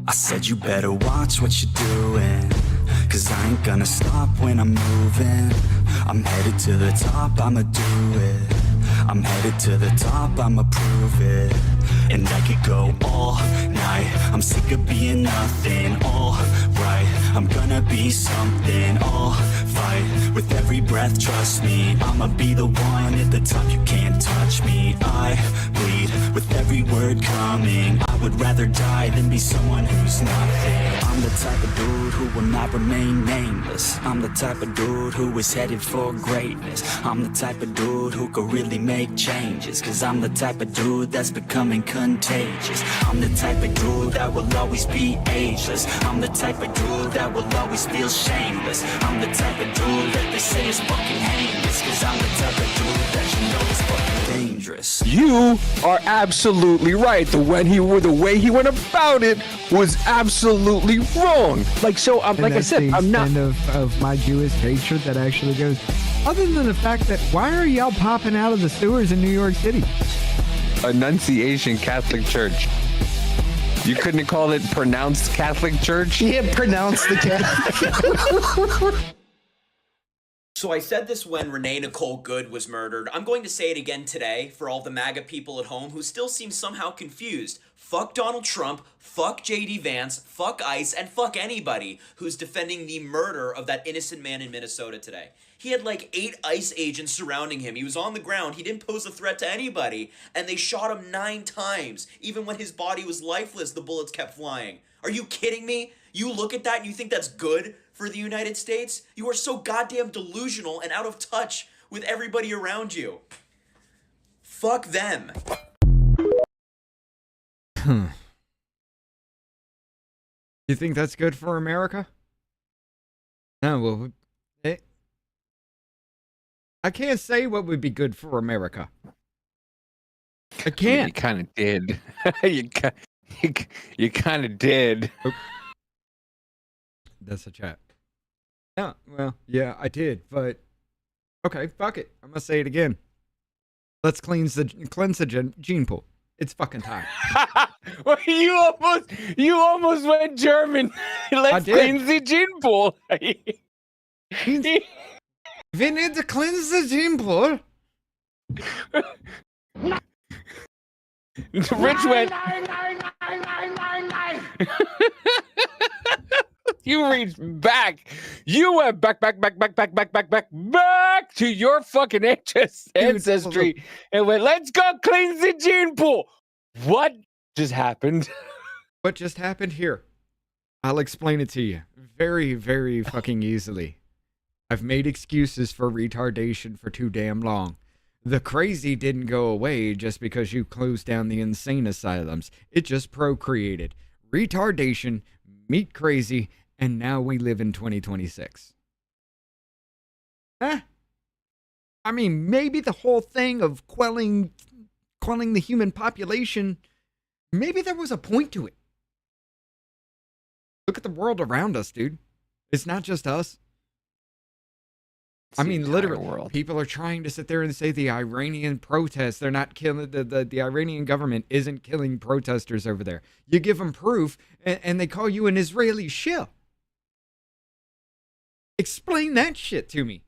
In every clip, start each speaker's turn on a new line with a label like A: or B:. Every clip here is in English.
A: I said you better watch what you're doing, 'cause I ain't gonna stop when I'm moving. I'm headed to the top, I'ma do it. I'm headed to the top, I'ma prove it. And I could go all night, I'm sick of being nothing. All right, I'm gonna be something. I'll fight with every breath, trust me. I'ma be the one at the top, you can't touch me. I bleed with every word coming. I would rather die than be someone who's nothing. I'm the type of dude who will not remain nameless. I'm the type of dude who is headed for greatness. I'm the type of dude who could really make changes, 'cause I'm the type of dude that's becoming contagious. I'm the type of dude that will always be ageless. I'm the type of dude that will always feel shameless. I'm the type of dude that they say is fucking heinous, 'cause I'm the type of dude that you know is fucking dangerous.
B: You are absolutely right. The way he went about it was absolutely wrong. Like, so, like I said, I'm not
C: of my Jewish hatred that actually goes. Other than the fact that why are y'all popping out of the sewers in New York City?
B: Annunciation Catholic Church. You couldn't call it pronounced Catholic Church?
D: Yeah, pronounce the Catholic.
E: So I said this when Renee Nicole Good was murdered. I'm going to say it again today for all the MAGA people at home who still seem somehow confused. Fuck Donald Trump, fuck JD Vance, fuck ICE, and fuck anybody who's defending the murder of that innocent man in Minnesota today. He had like 8 ICE agents surrounding him. He was on the ground. He didn't pose a threat to anybody. And they shot him 9 times. Even when his body was lifeless, the bullets kept flying. Are you kidding me? You look at that and you think that's good for the United States? You are so goddamn delusional and out of touch with everybody around you. Fuck them.
C: You think that's good for America? No, well, I can't say what would be good for America. I can't.
B: You kind of did. you kind of did.
C: Oh. That's a chat. Yeah, well, yeah, I did, but okay, fuck it. I'm gonna say it again. Let's cleanse the gene pool. It's fucking time.
B: Well, you almost went German. Let's cleanse the gene pool.
C: We need to cleanse the gene pool.
B: Rich went. You reached back. You went back to your fucking ancestry and went, let's go cleanse the gene pool. What just happened?
C: What just happened here? I'll explain it to you very, very fucking easily. I've made excuses for retardation for too damn long. The crazy didn't go away just because you closed down the insane asylums. It just procreated. Retardation, meet crazy, and now we live in 2026. I mean, maybe the whole thing of quelling the human population, maybe there was a point to it. Look at the world around us, dude. It's not just us. I mean, literally, people are trying to sit there and say the Iranian protests, they're not killing, the Iranian government isn't killing protesters over there. You give them proof, and they call you an Israeli shill. Explain that shit to me.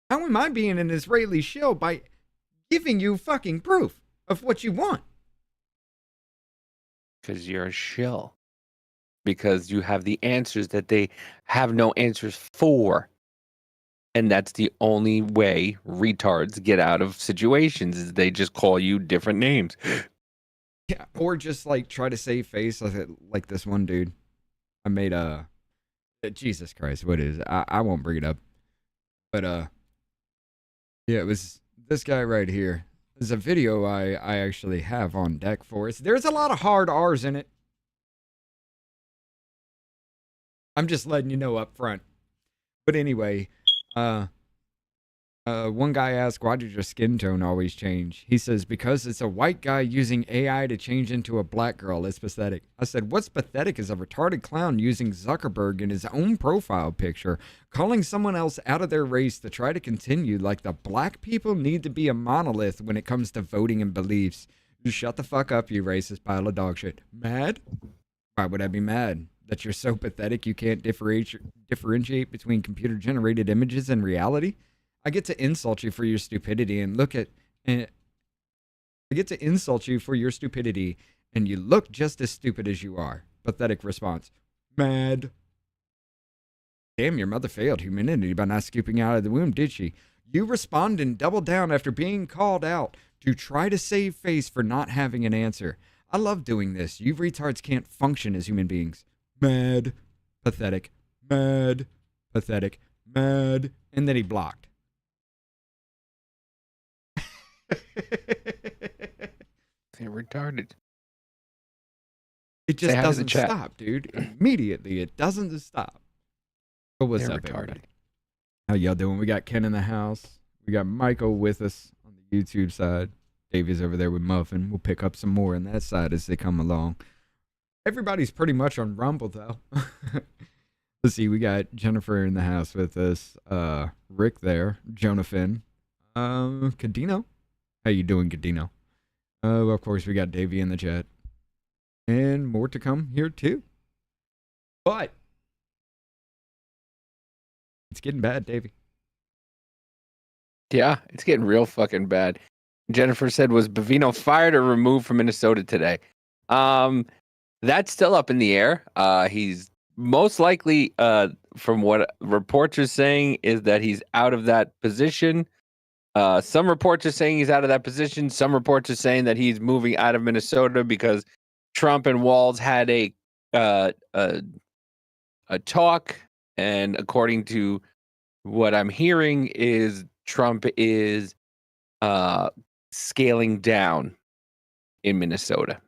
C: How am I being an Israeli shill by giving you fucking proof of what you want?
B: Because you're a shill. Because you have the answers that they have no answers for. And that's the only way retards get out of situations is they just call you different names.
C: Yeah, or just like try to save face like this one dude. I made Jesus Christ, what is it? I won't bring it up. But yeah, it was this guy right here. There's a video I actually have on deck for us. There's a lot of hard R's in it. I'm just letting you know up front. But anyway, one guy asked, why did your skin tone always change? He says, because it's a white guy using AI to change into a black girl. It's pathetic. I said, what's pathetic is a retarded clown using Zuckerberg in his own profile picture, calling someone else out of their race to try to continue like the black people need to be a monolith when it comes to voting and beliefs. Shut the fuck up, you racist pile of dog shit. Mad? Why would I be mad? That you're so pathetic you can't differentiate between computer-generated images and reality? I get to insult you for your stupidity and I get to insult you for your stupidity, and you look just as stupid as you are. Pathetic response. Mad. Damn, your mother failed humanity by not scooping out of the womb, did she? You respond and double down after being called out to try to save face for not having an answer. I love doing this. You retards can't function as human beings. Mad. Pathetic. Mad. Pathetic. Mad. And then he blocked.
B: They're retarded.
C: It just
B: Say hi to the
C: doesn't
B: chat.
C: stop, dude. Immediately, it doesn't stop. But what's
B: They're
C: up,
B: retarded.
C: everybody? How y'all doing? We got Ken in the house. We got Michael with us on the YouTube side. Davey's over there with Muffin. We'll pick up some more on that side as they come along. Everybody's pretty much on Rumble, though. Let's see. We got Jennifer in the house with us. Rick there. Jonathan. Cadino. How you doing, Cadino? Of course, we got Davey in the chat. And more to come here, too. But it's getting bad, Davey.
B: Yeah, it's getting real fucking bad. Jennifer said, was Bavino fired or removed from Minnesota today? That's still up in the air. He's most likely, from what reports are saying, is that he's out of that position. Some reports are saying he's out of that position. Some reports are saying that he's moving out of Minnesota because Trump and Walz had a talk, and according to what I'm hearing, is Trump is scaling down in Minnesota.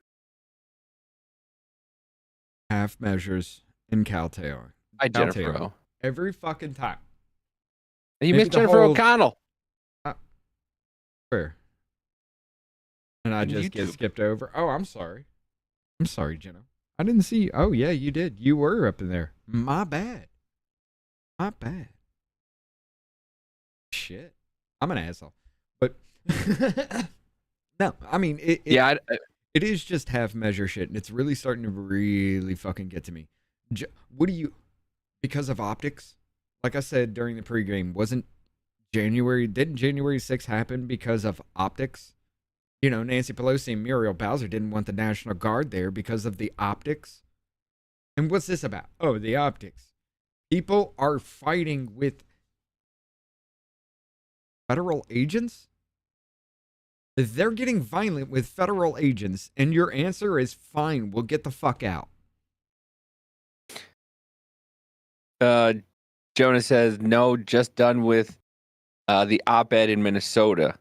C: Half measures in Caltair.
B: Hi,
C: Caltair.
B: Jennifer O.
C: Every fucking time.
B: You
C: Maybe
B: missed
C: the
B: Jennifer
C: whole-
B: O'Connell.
C: Where? And I
B: On
C: just get
B: YouTube.
C: skipped over. Oh, I'm sorry. I'm sorry, Jenna. I didn't see you. Oh, yeah, you did. You were up in there. My bad. My bad. Shit. I'm an asshole. But no, I mean, it is just half measure shit, and it's really starting to really fucking get to me. What do you, because of optics? Like I said during the pregame, didn't January 6th happen because of optics? You know, Nancy Pelosi and Muriel Bowser didn't want the National Guard there because of the optics. And what's this about? Oh, the optics. People are fighting with federal agents? They're getting violent with federal agents, and your answer is fine, we'll get the fuck out.
B: Jonah says, no, just done with the op-ed in Minnesota.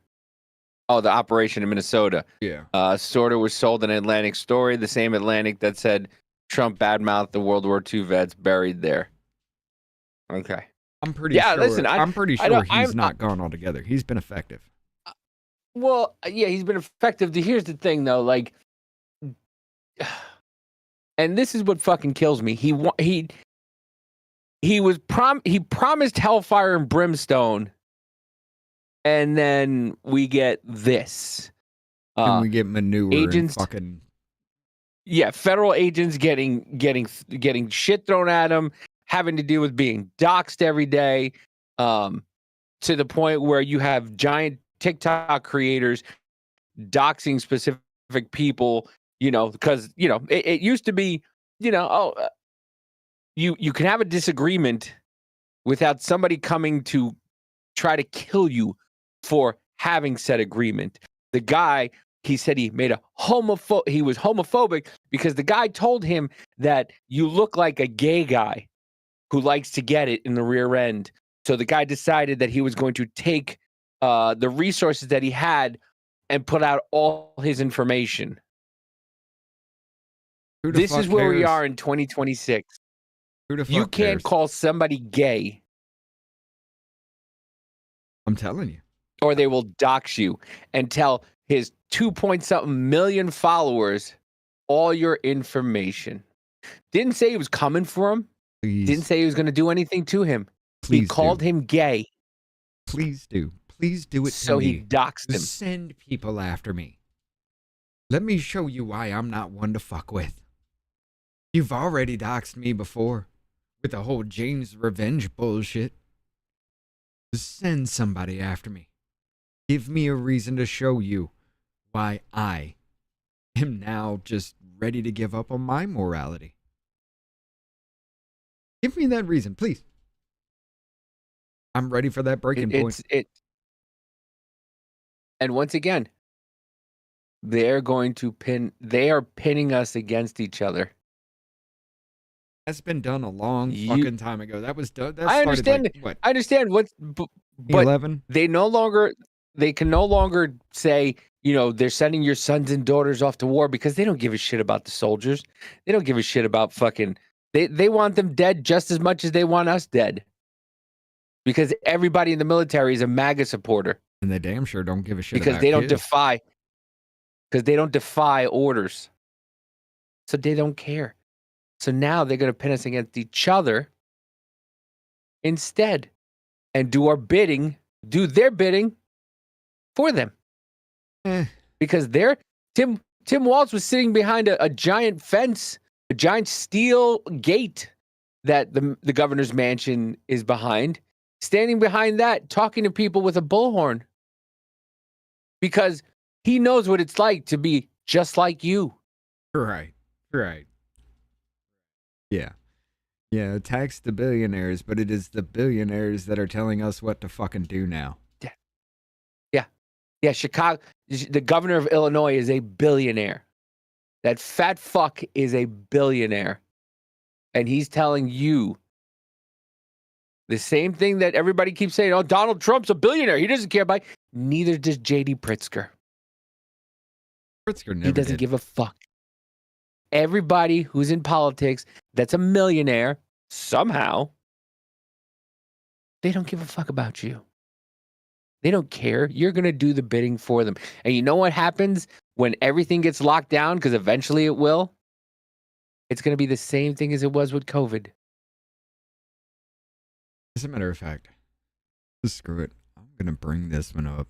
B: Oh, the operation in Minnesota.
C: Yeah.
B: Sort of was sold an Atlantic story, the same Atlantic that said Trump badmouthed the World War II vets buried there. Okay.
C: I'm pretty sure.
B: Listen,
C: I'm pretty sure he's not gone altogether. He's been effective.
B: Well, yeah, he's been effective. Here's the thing, though, like, and this is what fucking kills me. He promised hellfire and brimstone, and then we get this.
C: And we get manure
B: agents,
C: and fucking.
B: Yeah, federal agents getting shit thrown at them, having to deal with being doxxed every day, to the point where you have giant TikTok creators doxing specific people, because, it used to be, you can have a disagreement without somebody coming to try to kill you for having said agreement. The guy, he said he was homophobic because the guy told him that you look like a gay guy who likes to get it in the rear end. So the guy decided that he was going to take the resources that he had and put out all his information. This is where we are in 2026. You can't call somebody gay.
C: I'm telling you.
B: Or they will dox you and tell his 2-point-something million followers all your information. Didn't say he was coming for him.
C: Please.
B: Didn't say he was going to do anything to him.
C: Please
B: he called him gay.
C: Please do. Please do it
B: so
C: to me.
B: he doxed him.
C: Send people after me. Let me show you why I'm not one to fuck with. You've already doxed me before with the whole Jane's revenge bullshit. Send somebody after me. Give me a reason to show you why I am now just ready to give up on my morality. Give me that reason, please. I'm ready for that breaking point.
B: And once again, they are pinning us against each other.
C: That's been done a long fucking time ago. That was done.
B: I understand.
C: Like, what?
B: I understand but
C: 11?
B: they can no longer say, they're sending your sons and daughters off to war because they don't give a shit about the soldiers. They don't give a shit about they want them dead just as much as they want us dead. Because everybody in the military is a MAGA supporter.
C: And they damn sure don't give a shit
B: because
C: about
B: they don't
C: kids.
B: defy orders. So they don't care. So now they're going to pin us against each other instead and do their bidding for them. Because Tim Walz was sitting behind a giant fence, a giant steel gate that the governor's mansion is behind, standing behind that, talking to people with a bullhorn. Because he knows what it's like to be just like you.
C: Right. Yeah, tax the billionaires, but it is the billionaires that are telling us what to fucking do now.
B: Yeah, Chicago, the governor of Illinois is a billionaire. That fat fuck is a billionaire. And he's telling you the same thing that everybody keeps saying, oh, Donald Trump's a billionaire. He doesn't care about. Neither does J.D. Pritzker.
C: Pritzker never
B: He doesn't give a fuck. Everybody who's in politics that's a millionaire, somehow, they don't give a fuck about you. They don't care. You're going to do the bidding for them. And you know what happens when everything gets locked down? Because eventually it will. It's going to be the same thing as it was with COVID.
C: As a matter of fact, screw it. I'm going to bring this one up.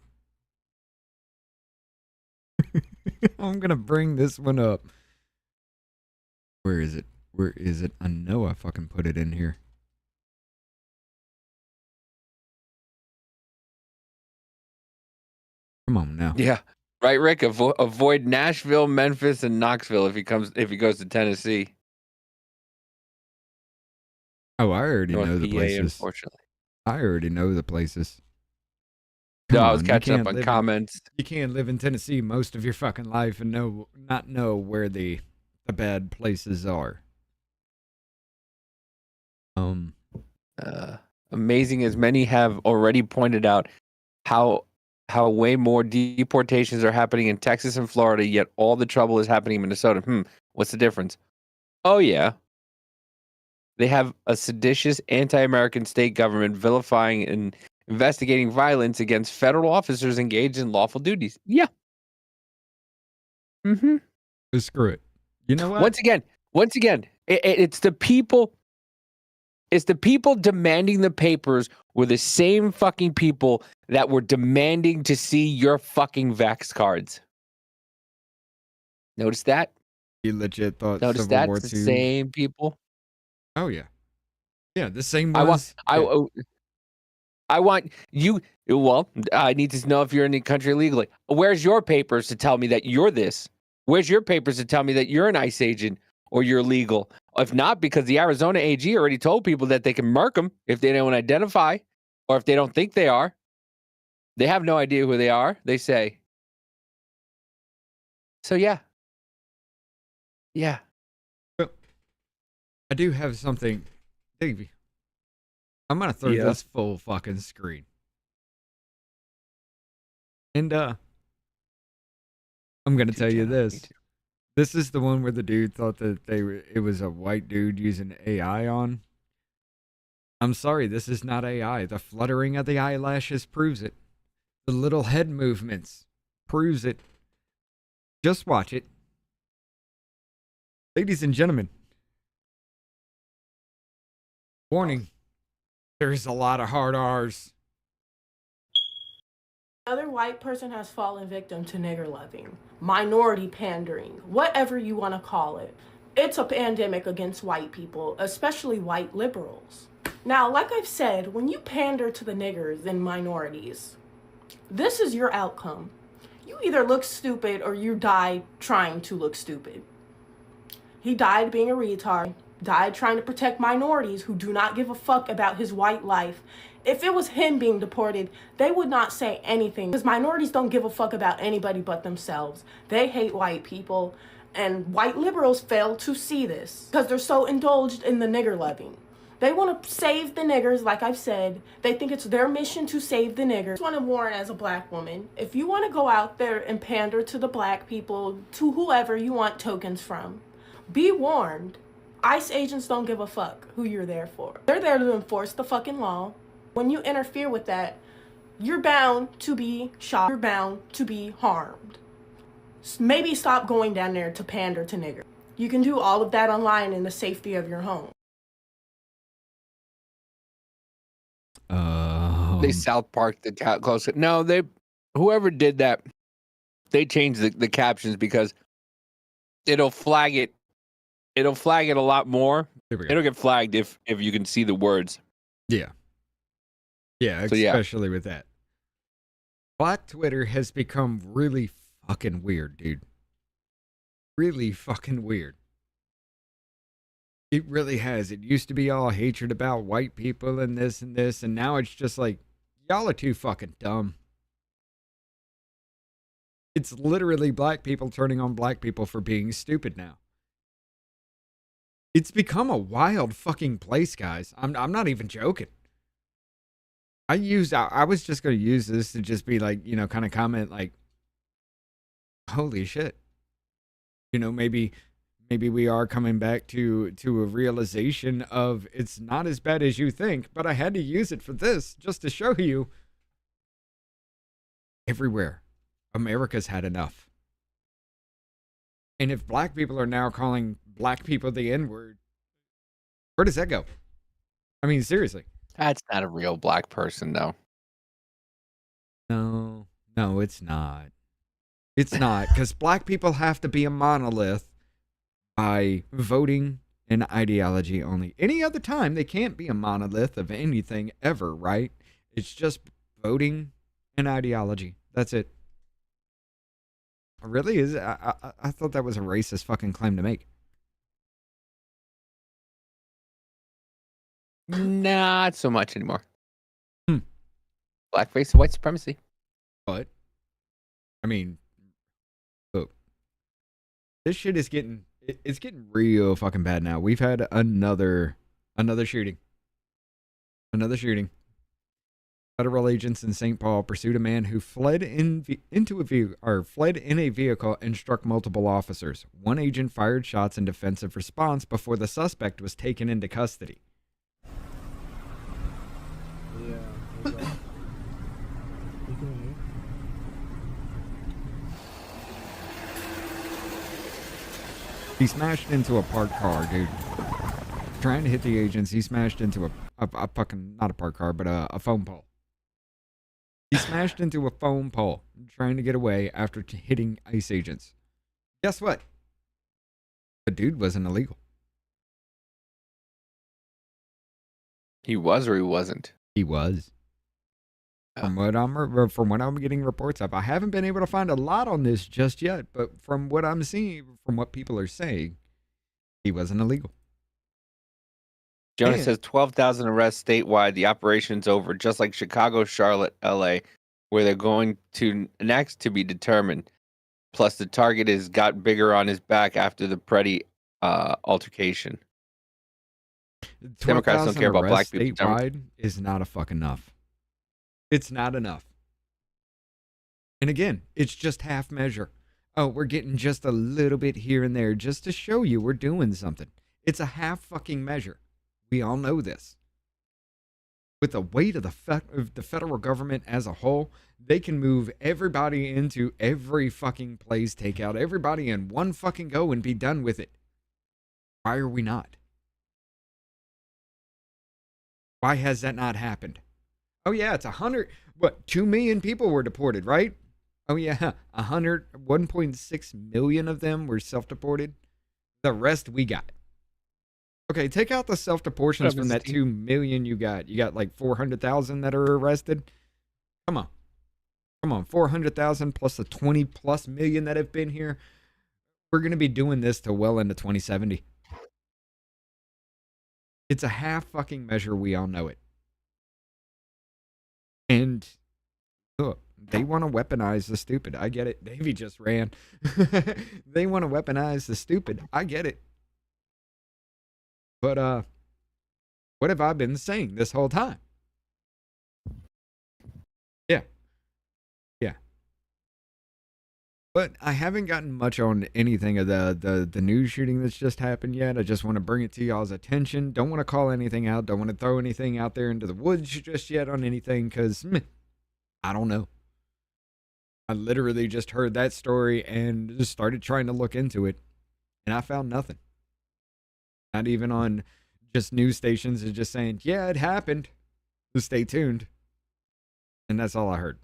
C: Where is it? I know I fucking put it in here. Come on now.
B: Yeah. Right, Rick? Avoid Nashville, Memphis, and Knoxville if he goes to Tennessee.
C: Oh, I already know the
B: PA,
C: places.
B: Unfortunately.
C: I already know the places.
B: No, I was catching up on comments.
C: You can't live in Tennessee most of your fucking life and not know where the bad places are.
B: Amazing as many have already pointed out how way more deportations are happening in Texas and Florida, yet all the trouble is happening in Minnesota. What's the difference? Oh, yeah. They have a seditious anti-American state government vilifying and investigating violence against federal officers engaged in lawful duties. Yeah. Mm-hmm.
C: Screw it. You know what?
B: Once again, it's the people. It's the people demanding the papers were the same fucking people that were demanding to see your fucking vax cards. Notice that?
C: You legit thought
B: Notice
C: Civil War
B: that's the
C: II.
B: same people.
C: Oh yeah, yeah, the same ones.
B: I want you. Well, I need to know if you're in the country legally. Where's your papers to tell me that you're this? Where's your papers to tell me that you're an ICE agent or you're legal? If not, because the Arizona AG already told people that they can murk them if they don't identify or if they don't think they are. They have no idea who they are, they say. So, yeah.
C: Well, I do have something, Davey. I'm going to throw this full fucking screen. And, I'm going to tell you this. This is the one where the dude thought that it was a white dude using AI on. I'm sorry, this is not AI. The fluttering of the eyelashes proves it. The little head movements proves it. Just watch it. Ladies and gentlemen. Warning. There's a lot of hard R's.
F: Another white person has fallen victim to nigger loving, minority pandering, whatever you want to call it. It's a pandemic against white people, especially white liberals. Now, like I've said, when you pander to the niggers and minorities, this is your outcome. You either look stupid or you die trying to look stupid. He died being a retard, died trying to protect minorities who do not give a fuck about his white life. If it was him being deported, they would not say anything because minorities don't give a fuck about anybody but themselves. They hate white people, and white liberals fail to see this because they're so indulged in the nigger loving. They want to save the niggers, like I've said. They think it's their mission to save the niggers. I just want to warn as a black woman, if you want to go out there and pander to the black people, to whoever you want tokens from, be warned. ICE agents don't give a fuck who you're there for. They're there to enforce the fucking law. When you interfere with that, you're bound to be shot. You're bound to be harmed. Maybe stop going down there to pander to niggers. You can do all of that online in the safety of your home.
B: They South Park the close. No, whoever did that, they changed the captions because it'll flag it. It'll flag it a lot more. It'll get flagged if you can see the words.
C: Yeah. Yeah,
B: So,
C: especially with that. Black Twitter has become really fucking weird, dude. Really fucking weird. It really has. It used to be all hatred about white people and this, and now it's just like, y'all are too fucking dumb. It's literally black people turning on black people for being stupid now. It's become a wild fucking place, guys. I'm not even joking. I was just going to use this to just be like, you know, kind of comment like, holy shit. You know, maybe we are coming back to a realization of it's not as bad as you think, but I had to use it for this just to show you everywhere. America's had enough. And if black people are now calling black people the N-word, where does that go? I mean, seriously.
B: That's not a real black person, though.
C: No, it's not. It's not, because black people have to be a monolith by voting and ideology only. Any other time, they can't be a monolith of anything ever, right? It's just voting and ideology. That's it. It really is. I thought that was a racist fucking claim to make.
B: Not so much anymore. Blackface, white supremacy.
C: But, I mean, look, this shit is getting, it's getting real fucking bad now. We've had another shooting. Another shooting. Federal agents in St. Paul pursued a man who fled in a vehicle and struck multiple officers. One agent fired shots in defensive response before the suspect was taken into custody. He smashed into a parked car, dude. Trying to hit the agents, he smashed into a fucking, not a parked car, but a phone pole. He smashed into a phone pole, trying to get away after hitting ICE agents. Guess what? The dude wasn't illegal.
B: He was or he wasn't?
C: He was. From what I'm getting reports of, I haven't been able to find a lot on this just yet, but from what I'm seeing, from what people are saying, he wasn't illegal.
B: Jonas says 12,000 arrests statewide. The operation's over, just like Chicago, Charlotte, LA, where they're going to next to be determined. Plus, the target has got bigger on his back after the Pretti altercation. Democrats don't care about black people.
C: Statewide is not a fuck enough. It's not enough. And again, it's just half measure. Oh, we're getting just a little bit here and there just to show you we're doing something. It's a half fucking measure. We all know this. With the weight of the federal government as a whole, they can move everybody into every fucking place, take out everybody in one fucking go and be done with it. Why are we not? Why has that not happened? Oh yeah, it's 2 million people were deported, right? Oh yeah, 1.6 million of them were self-deported. The rest we got. Okay, take out the self-deportions from that 2 million you got. You got like 400,000 that are arrested. Come on. Come on, 400,000 plus the 20 plus million that have been here. We're going to be doing this till well into 2070. It's a half fucking measure. We all know it. And look, they want to weaponize the stupid. I get it. Davey just ran. They want to weaponize the stupid. I get it. But what have I been saying this whole time? Yeah. Yeah. But I haven't gotten much on anything of the news shooting that's just happened yet. I just want to bring it to y'all's attention. Don't want to call anything out. Don't want to throw anything out there into the woods just yet on anything because I don't know. I literally just heard that story and just started trying to look into it. And I found nothing. Not even on just news stations. It's just saying, yeah, it happened. So stay tuned. And that's all I heard.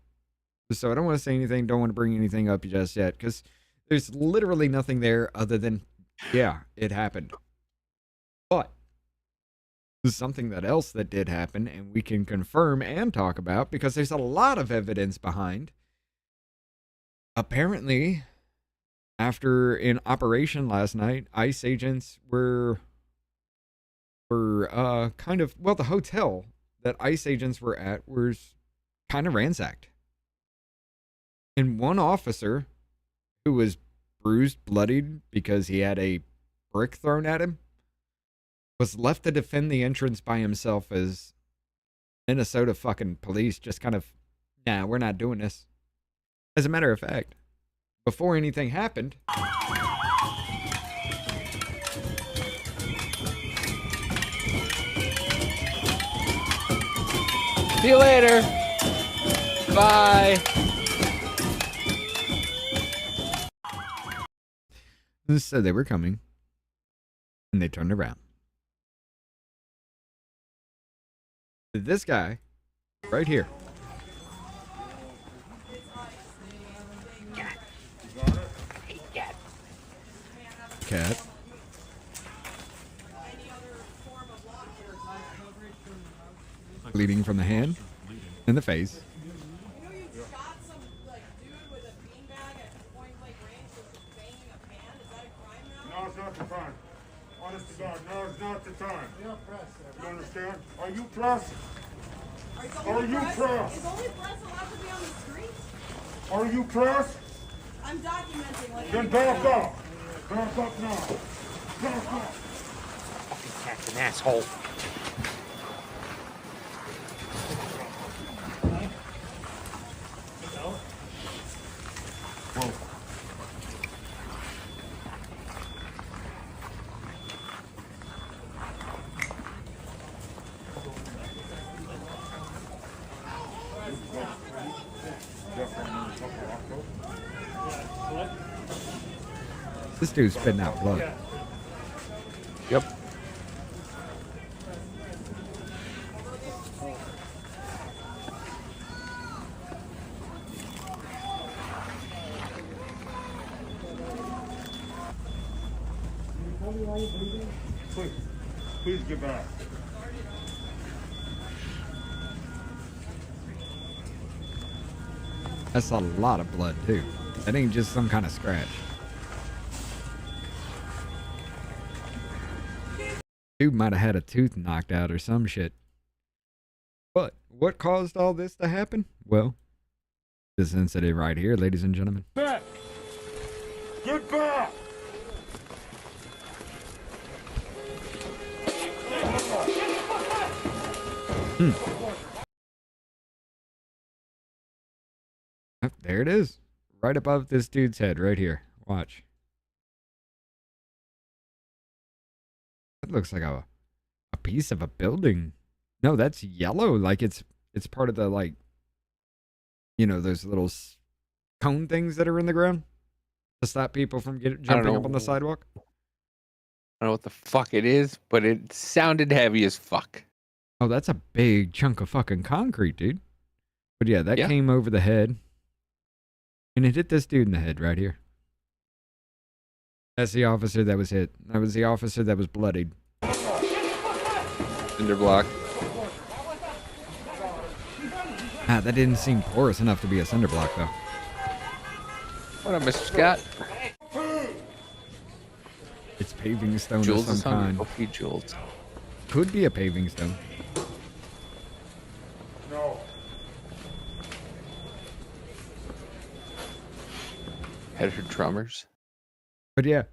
C: So I don't want to say anything. Don't want to bring anything up just yet. Because there's literally nothing there other than, yeah, it happened. But there's something else that did happen. And we can confirm and talk about. Because there's a lot of evidence behind. Apparently, after an operation last night, ICE agents were kind of, well, the hotel that ICE agents were at was kind of ransacked. And one officer who was bruised, bloodied because he had a brick thrown at him was left to defend the entrance by himself as Minnesota fucking police just kind of, nah, we're not doing this. As a matter of fact, before anything happened,
B: See you later. Bye.
C: so they were coming, and they turned around. This guy, right here. Cat. Bleeding from the hand and the face.
G: You know you shot some dude with a beanbag at point blank range with banging a pan? Is that a crime now?
H: No, it's not the time. Honest to God, no, it's not the time. You understand? Are you press? Are you press?
G: Is only press allowed to be on the street?
H: Are you press?
G: I'm documenting like
H: Then back up. Back up now. Back up.
B: Fucking cat's an asshole.
C: This dude's spitting out blood.
B: Yep.
H: Please get back.
C: That's a lot of blood, too. That ain't just some kind of scratch. Dude might have had a tooth knocked out or some shit. But what caused all this to happen? Well, this incident right here, ladies and gentlemen.
H: Back. Get back.
C: Oh, there it is. Right above this dude's head, right here. Watch. That looks like a piece of a building. No, that's yellow. Like it's part of the, like, you know, those little cone things that are in the ground to stop people from jumping up on the sidewalk.
B: I don't know what the fuck it is, but it sounded heavy as fuck.
C: Oh, that's a big chunk of fucking concrete, dude. But yeah, that came over the head. And it hit this dude in the head right here. That's the officer that was hit. That was the officer that was bloodied.
B: Cinder block.
C: Ah, that didn't seem porous enough to be a cinder block, though.
B: What up, Mr. Scott?
C: It's paving stone
B: Jules
C: of
B: is
C: some
B: hungry.
C: kind.
B: Okay, Jules.
C: Could be a paving stone.
H: No.
B: Had her drummers.
C: But yeah,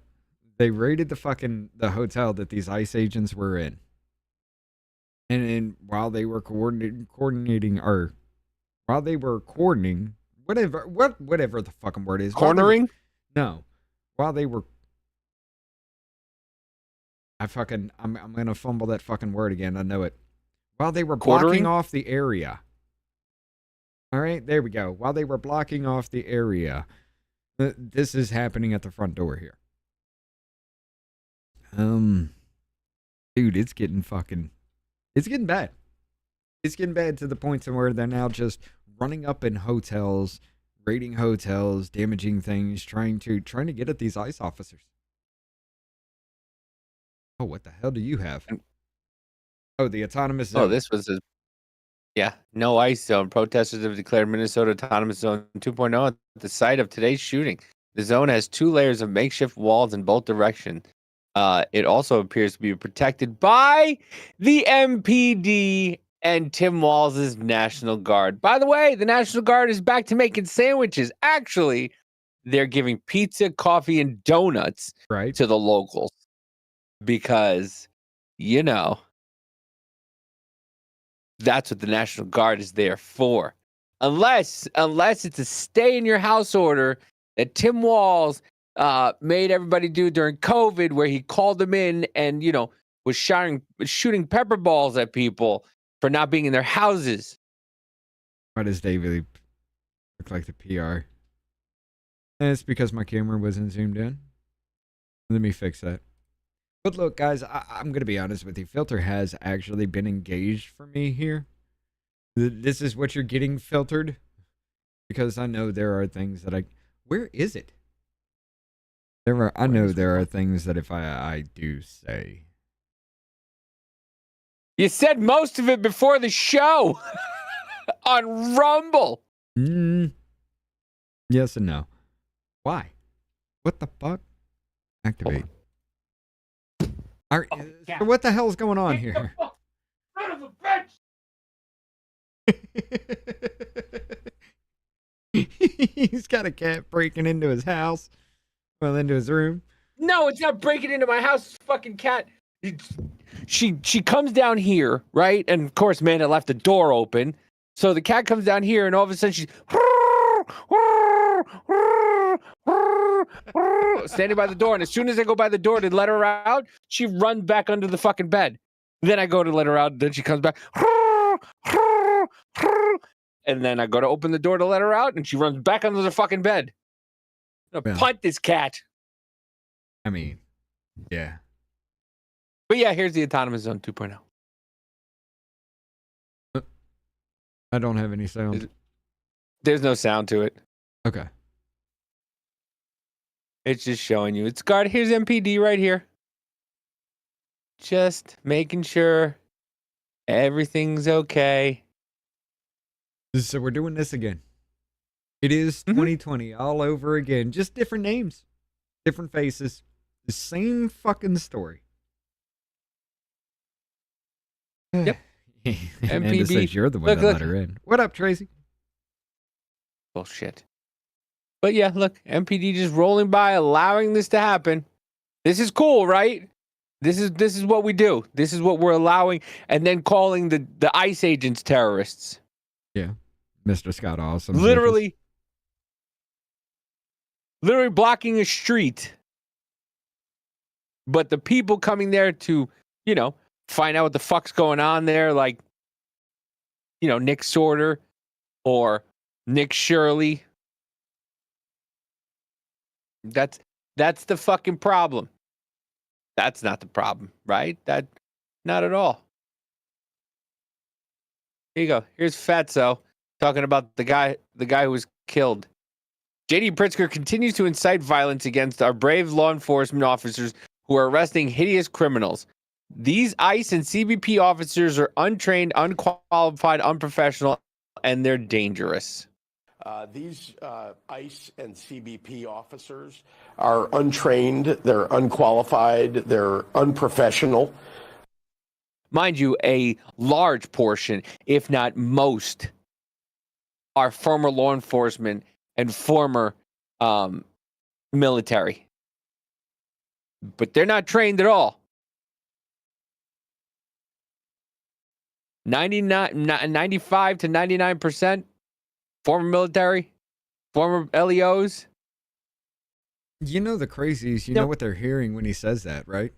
C: they raided the hotel that these ICE agents were in. And while they were coordinating, whatever the fucking word is.
B: Cornering?
C: No. While they were, I'm gonna fumble that fucking word again. I know it. While they were blocking
B: Quartering?
C: off the area. All right, there we go. While they were blocking off the area, this is happening at the front door here. Dude, it's getting bad. It's getting bad to the point to where they're now just running up in hotels, raiding hotels, damaging things, trying to get at these ICE officers. Oh, what the hell do you have? Oh, the autonomous zone.
B: Oh, this was a... Yeah, no ice zone. Protesters have declared Minnesota Autonomous Zone 2.0 at the site of today's shooting. The zone has 2 layers of makeshift walls in both directions. It also appears to be protected by the MPD and Tim Walz' National Guard. By the way, the National Guard is back to making sandwiches. Actually, they're giving pizza, coffee, and donuts
C: right
B: to the locals because, you know, that's what the National Guard is there for. Unless it's a stay in your house order that Tim Walz made everybody do during COVID, where he called them in and, you know, was shooting pepper balls at people for not being in their houses.
C: Why does David look like the PR? And it's because my camera wasn't zoomed in. Let me fix that. But look, guys, I'm going to be honest with you. Filter has actually been engaged for me here. This is what you're getting, filtered. Because I know there are things that Where is it? I know there are things that if I do say.
B: You said most of it before the show on Rumble.
C: Yes and no. Why? What the fuck? Activate. So what the hell's going on here?
B: Son of a bitch!
C: He's got a cat breaking into his house. Well, into his room.
B: No, it's not breaking into my house. It's fucking cat. She comes down here, right? And of course, man, it left the door open. So the cat comes down here, and all of a sudden she's standing by the door. And as soon as I go by the door to let her out, she runs back under the fucking bed. Then I go to let her out. Then she comes back. And then I go to open the door to let her out, and she runs back under the fucking bed. I'm gonna punt this cat.
C: I mean, yeah.
B: But yeah, here's the Autonomous Zone 2.0.
C: I don't have any sound.
B: There's no sound to it.
C: Okay.
B: It's just showing you. It's guard. Here's MPD right here. Just making sure everything's okay.
C: So we're doing this again. It is 2020 all over again. Just different names, different faces, the same fucking story.
B: Yep.
C: Amanda says you're the one that let her in. What up, Tracy?
B: Bullshit. But yeah, look, MPD just rolling by, allowing this to happen. This is cool, right? This is what we do. This is what we're allowing, and then calling the ICE agents terrorists.
C: Yeah, Mr. Scott, awesome.
B: Literally blocking a street. But the people coming there to, you know, find out what the fuck's going on there, like, you know, Nick Sorter or Nick Shirley. That's the fucking problem. That's not the problem, right? Not at all. Here you go. Here's Fatso talking about the guy who was killed. J.D. Pritzker continues to incite violence against our brave law enforcement officers who are arresting hideous criminals. These ICE and CBP officers are untrained, unqualified, unprofessional, and they're dangerous.
I: These ICE and CBP officers are untrained, they're unqualified, they're unprofessional.
B: Mind you, a large portion, if not most, are former law enforcement and former military. But they're not trained at all. 95 to 99% former military, former LEOs.
C: You know the crazies, you know what they're hearing when he says that, right?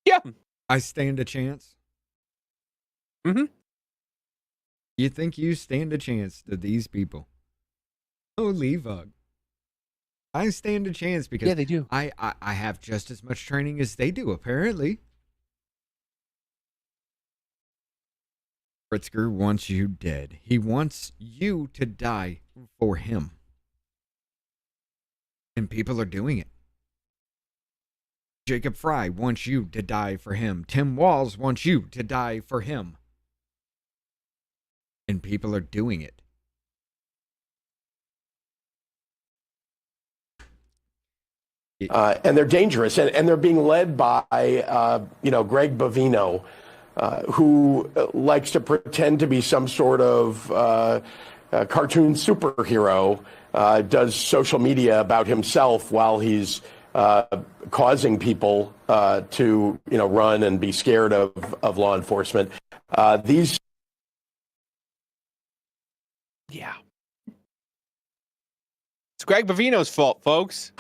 B: Yeah.
C: I stand a chance.
B: Mm-hmm.
C: You think you stand a chance to these people? Holy fuck. I stand a chance because
B: yeah, they do.
C: I have just as much training as they do, apparently. Pritzker wants you dead. He wants you to die for him. And people are doing it. Jacob Fry wants you to die for him. Tim Walz wants you to die for him. And people are doing it.
I: And they're dangerous, and they're being led by, Greg Bovino, who likes to pretend to be some sort of cartoon superhero, does social media about himself while he's causing people to, run and be scared of law enforcement. These.
B: Yeah. It's Greg Bovino's fault, folks.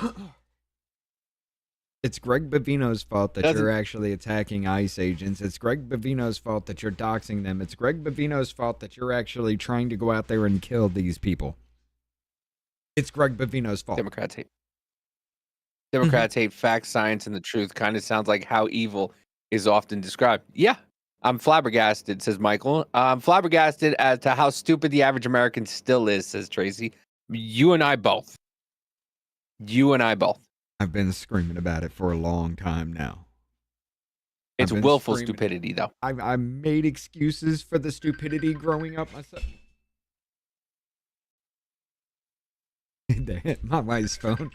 C: It's Greg Bovino's fault that you're actually attacking ICE agents. It's Greg Bovino's fault that you're doxing them. It's Greg Bovino's fault that you're actually trying to go out there and kill these people. It's Greg Bovino's fault.
B: Democrats hate facts, science, and the truth. Kind of sounds like how evil is often described. Yeah, I'm flabbergasted, says Michael. I'm flabbergasted as to how stupid the average American still is, says Tracy. You and I both.
C: I've been screaming about it for a long time now.
B: It's willful stupidity, though.
C: I made excuses for the stupidity growing up myself. My wife's phone.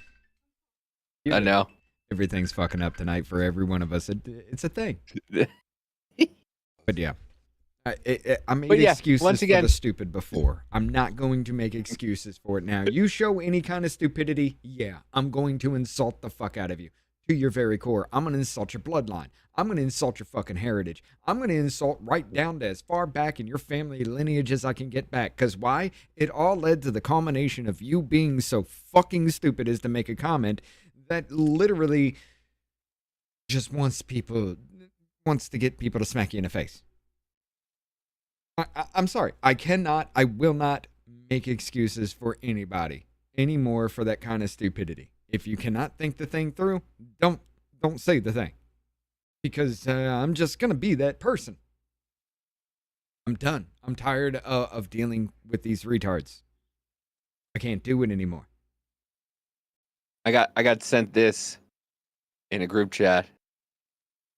B: I know.
C: Everything's fucking up tonight for every one of us. It's a thing. But yeah. I made excuses
B: once again,
C: for the stupid before. I'm not going to make excuses for it now. You show any kind of stupidity, yeah, I'm going to insult the fuck out of you. To your very core. I'm going to insult your bloodline. I'm going to insult your fucking heritage. I'm going to insult right down to as far back in your family lineage as I can get back. Because why? It all led to the culmination of you being so fucking stupid as to make a comment that literally just wants to get people to smack you in the face. I'm sorry. I will not make excuses for anybody anymore for that kind of stupidity. If you cannot think the thing through, don't say the thing. Because I'm just going to be that person. I'm done. I'm tired of dealing with these retards. I can't do it anymore.
B: I got sent this in a group chat.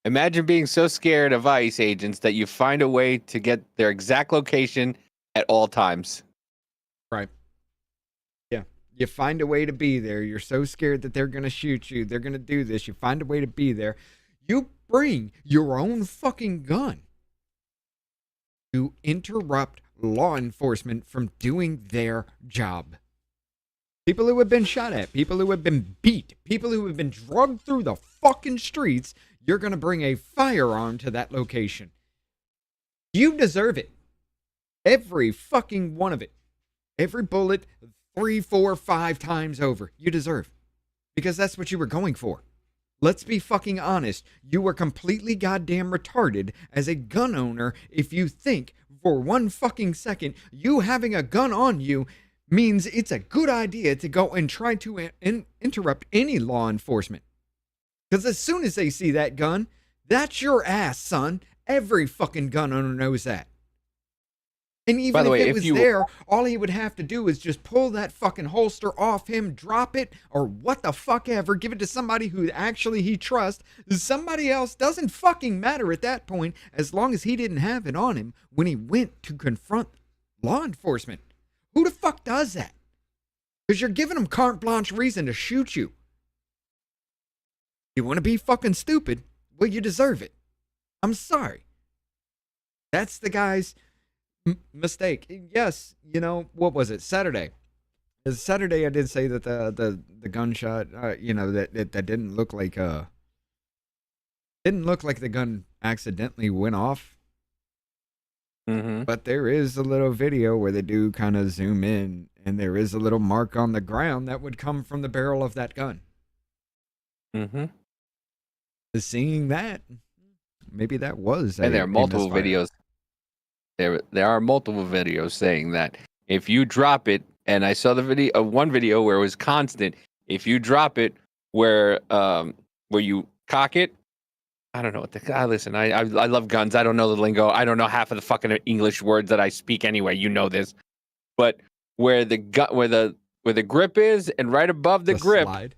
B: Imagine being so scared of ICE agents that you find a way to get their exact location at all times.
C: Right. Yeah. You find a way to be there. You're so scared that they're going to shoot you. They're going to do this. You find a way to be there. You bring your own fucking gun to interrupt law enforcement from doing their job. People who have been shot at, people who have been beat, people who have been drugged through the fucking streets, you're going to bring a firearm to that location. You deserve it. Every fucking one of it. Every bullet, 3, 4, 5 times over. You deserve. Because that's what you were going for. Let's be fucking honest. You were completely goddamn retarded as a gun owner if you think for one fucking second you having a gun on you means it's a good idea to go and try to interrupt any law enforcement. Because as soon as they see that gun, that's your ass, son. Every fucking gun owner knows that. And even
B: By the
C: if
B: way,
C: it
B: if
C: was
B: you-
C: there, all he would have to do is just pull that fucking holster off him, drop it, or what the fuck ever, give it to somebody who actually he trusts. Somebody else doesn't fucking matter at that point, as long as he didn't have it on him when he went to confront law enforcement. Who the fuck does that? Because you're giving them carte blanche reason to shoot you. You want to be fucking stupid? Well, you deserve it. I'm sorry. That's the guy's mistake. Yes, you know, what was it? Saturday. Saturday, I did say that the gunshot, you know, that didn't look like the gun accidentally went off.
B: Mm-hmm.
C: But there is a little video where they do kind of zoom in, and there is a little mark on the ground that would come from the barrel of that gun.
B: Mm-hmm.
C: Seeing that, maybe that was.
B: And there are multiple
C: misfire.
B: videos. There are multiple videos saying that if you drop it, and I saw the video, one video where it was constant. If you drop it, where you cock it, I don't know what the. Listen, I love guns. I don't know the lingo. I don't know half of the fucking English words that I speak anyway. You know this, but where the grip is, and right above the grip.
C: Slide.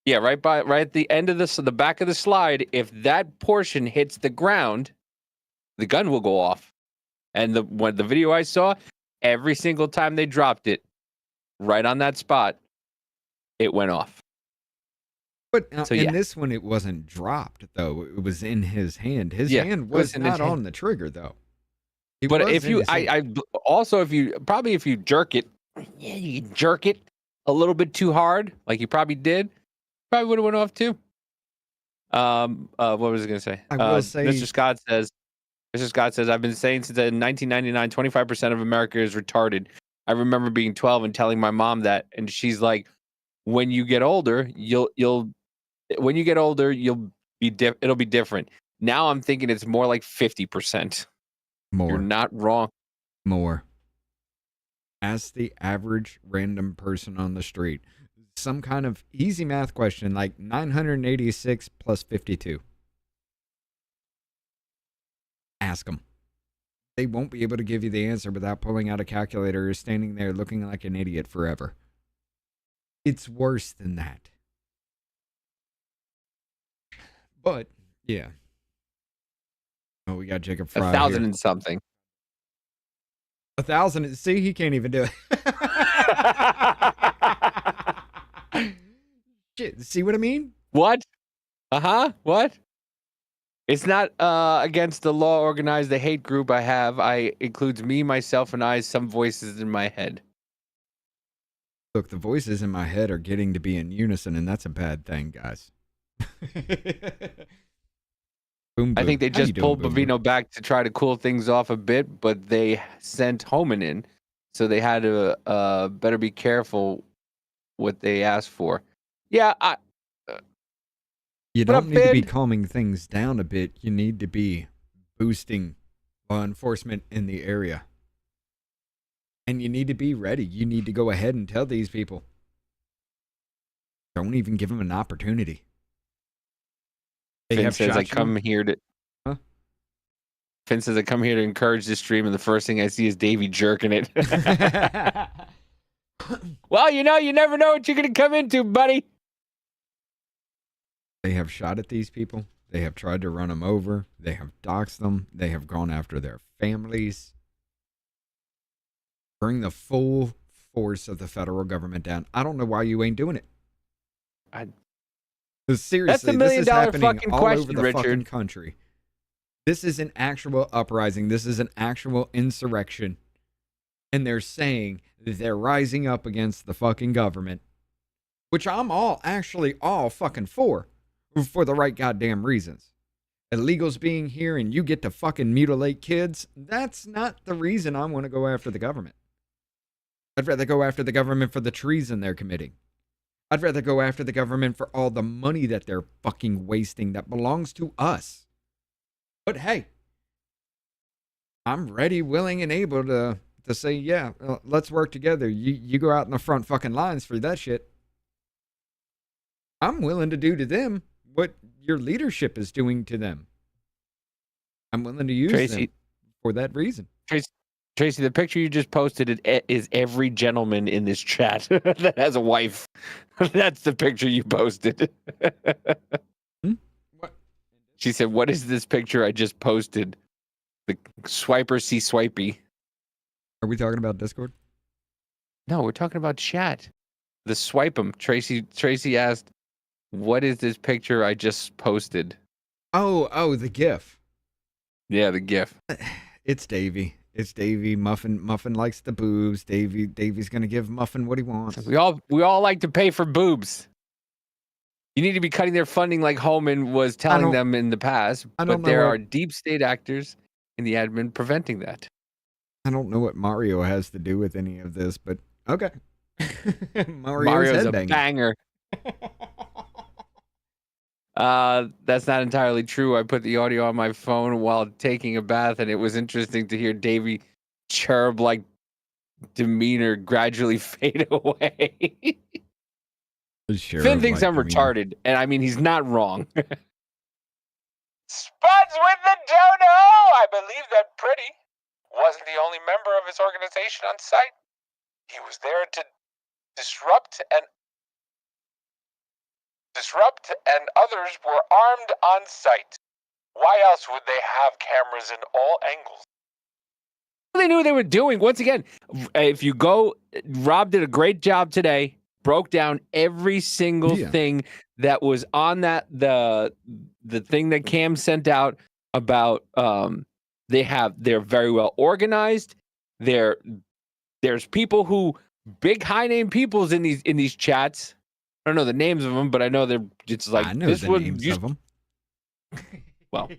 B: Yeah, right at the end of the back of the slide, if that portion hits the ground, the gun will go off. And the video I saw, every single time they dropped it, right on that spot, it went off.
C: But
B: So,
C: in
B: yeah.
C: this one, it wasn't dropped though. It was in his hand. His
B: Yeah,
C: hand
B: it was
C: was
B: in his
C: not
B: hand.
C: on the trigger though. It
B: But
C: was
B: if
C: in
B: you,
C: his hand.
B: if you jerk it, yeah, you jerk it a little bit too hard, like you probably did, probably would have went off too. What was I going to say?
C: I will say-
B: Mr. Scott says, I've been saying since 1999, 25% of America is retarded. I remember being 12 and telling my mom that, and she's like, when you get older, it'll be different. Now I'm thinking it's more like 50%. You're not wrong.
C: More. Ask the average random person on the street some kind of easy math question like 986 plus 52. Ask them. They won't be able to give you the answer without pulling out a calculator or standing there looking like an idiot forever. It's worse than that. But, yeah. Oh, we got Jacob Fry
B: 1,000
C: here.
B: and something.
C: 1,000. See, he can't even do it. Shit, see what I mean?
B: What? What? It's not against the law organized the hate group I have. I includes me, myself, and I, some voices in my head.
C: Look, the voices in my head are getting to be in unison, and that's a bad thing, guys. Boom,
B: I think they
C: How you
B: just
C: doing,
B: pulled
C: Boom Boom?
B: Bovino back to try to cool things off a bit, but they sent Homan in, so they had to better be careful what they asked for. Yeah,
C: You
B: What up,
C: don't need to be
B: Finn?
C: calming things down a bit. You need to be boosting law enforcement in the area. And you need to be ready. You need to go ahead and tell these people. Don't even give them an opportunity. They
B: Finn
C: have
B: says I
C: shot you.
B: come here to.
C: Huh?
B: Finn says I come here to encourage this stream, and the first thing I see is Davey jerking it. Well, you never know what you're gonna come into, buddy.
C: They have shot at these people. They have tried to run them over. They have doxed them. They have gone after their families. Bring the full force of the federal government down. I don't know why you ain't doing it. Seriously,
B: That's the
C: this
B: million
C: is
B: dollar
C: happening
B: fucking
C: all
B: question,
C: over the
B: Richard.
C: fucking country. This is an actual uprising. This is an actual insurrection. And they're saying that they're rising up against the fucking government, which I'm all fucking for the right goddamn reasons. Illegals being here and you get to fucking mutilate kids, that's not the reason I want to go after the government. I'd rather go after the government for the treason they're committing. I'd rather go after the government for all the money that they're fucking wasting that belongs to us. But hey, I'm ready, willing, and able to say, yeah, let's work together. You go out in the front fucking lines for that shit. I'm willing to do to them what your leadership is doing to them. I'm willing to use them
B: Tracy-
C: for that reason.
B: Tracy, the picture you just posted is every gentleman in this chat that has a wife. That's the picture you posted.
C: What?
B: She said, "What is this picture I just posted?" The swiper see swipey.
C: Are we talking about Discord?
B: No, we're talking about chat. The swipe 'em. Tracy asked, "What is this picture I just posted?"
C: Oh, the GIF.
B: Yeah, the GIF.
C: It's Davey. It's Davey. Muffin likes the boobs. Davey's gonna give Muffin what he wants.
B: We all like to pay for boobs. You need to be cutting their funding like Homan was telling them in the past, but there are deep state actors in the admin preventing that.
C: I don't know what Mario has to do with any of this, but okay.
B: Mario's a banger. That's not entirely true. I put the audio on my phone while taking a bath, and it was interesting to hear Davey cherub-like demeanor gradually fade away. Finn thinks I'm retarded, and I mean, he's not wrong. Spuds with the dono! I believe that Pretti wasn't the only member of his organization on site. He was there to disrupt, and others were armed on site. Why else would they have cameras in all angles? They knew what they were doing. Once again, if you go, Rob did a great job today. Broke down every single thing that was on that the thing that Cam sent out about they're very well organized. There's people who big high name peoples in these chats. I don't know the names of them, but I know they're just like
C: I know
B: this
C: the
B: one
C: names of them.
B: Well,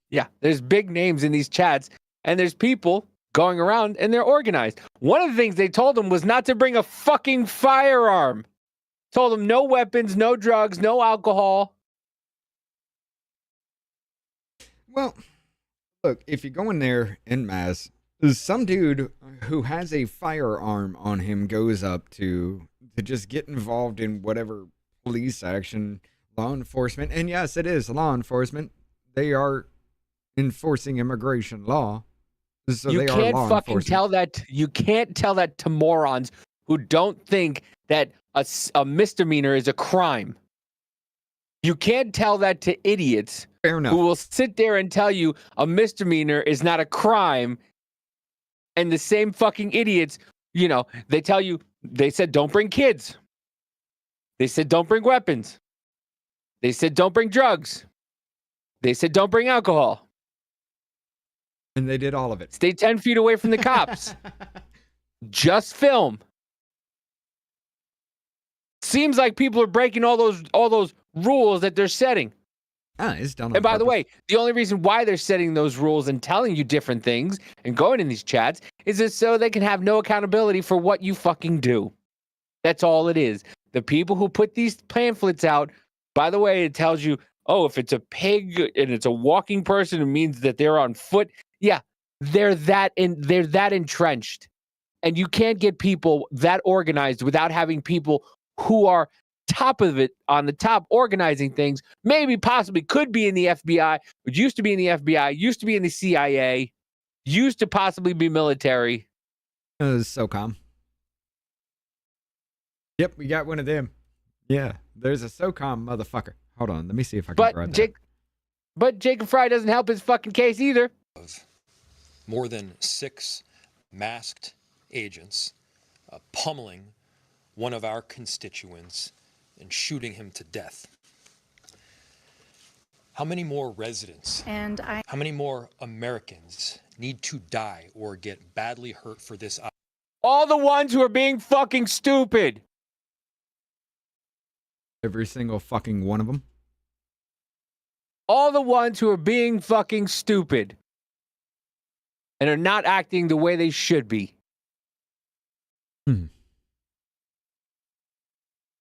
B: yeah, there's big names in these chats, and there's people going around and they're organized. One of the things they told them was not to bring a fucking firearm. Told them no weapons, no drugs, no alcohol.
C: Well, look, if you go in there en masse, some dude who has a firearm on him goes up to just get involved in whatever police action, law enforcement. And yes, it is law enforcement. They are enforcing immigration law. So
B: you can't fucking tell that. You can't tell that to morons who don't think that a misdemeanor is a crime. You can't tell that to idiots
C: Fair enough.
B: who will sit there and tell you a misdemeanor is not a crime. And the same fucking idiots, they tell you, they said don't bring kids. They said don't bring weapons. They said don't bring drugs. They said don't bring alcohol.
C: And they did all of it.
B: Stay 10 feet away from the cops. Just film. Seems like people are breaking all those rules that they're setting.
C: It's done on
B: And by the
C: purpose.
B: way, the only reason why they're setting those rules and telling you different things and going in these chats is just so they can have no accountability for what you fucking do. That's all it is. The people who put these pamphlets out, by the way, it tells you, oh, if it's a pig and it's a walking person, it means that they're on foot. Yeah, they're that entrenched. And you can't get people that organized without having people who are top of it, on the top, organizing things, maybe possibly could be in the FBI, but used to be in the FBI, used to be in the CIA, used to possibly be military.
C: SOCOM. Yep, we got one of them. Yeah, there's a SOCOM motherfucker. Hold on, let me see if I can grab that.
B: But Jacob Fry doesn't help his fucking case either.
J: More than 6 masked agents pummeling one of our constituents and shooting him to death. How many more residents, how many more Americans need to die or get badly hurt for this?
B: All the ones who are being fucking stupid.
C: Every single fucking one of them.
B: All the ones who are being fucking stupid and are not acting the way they should be.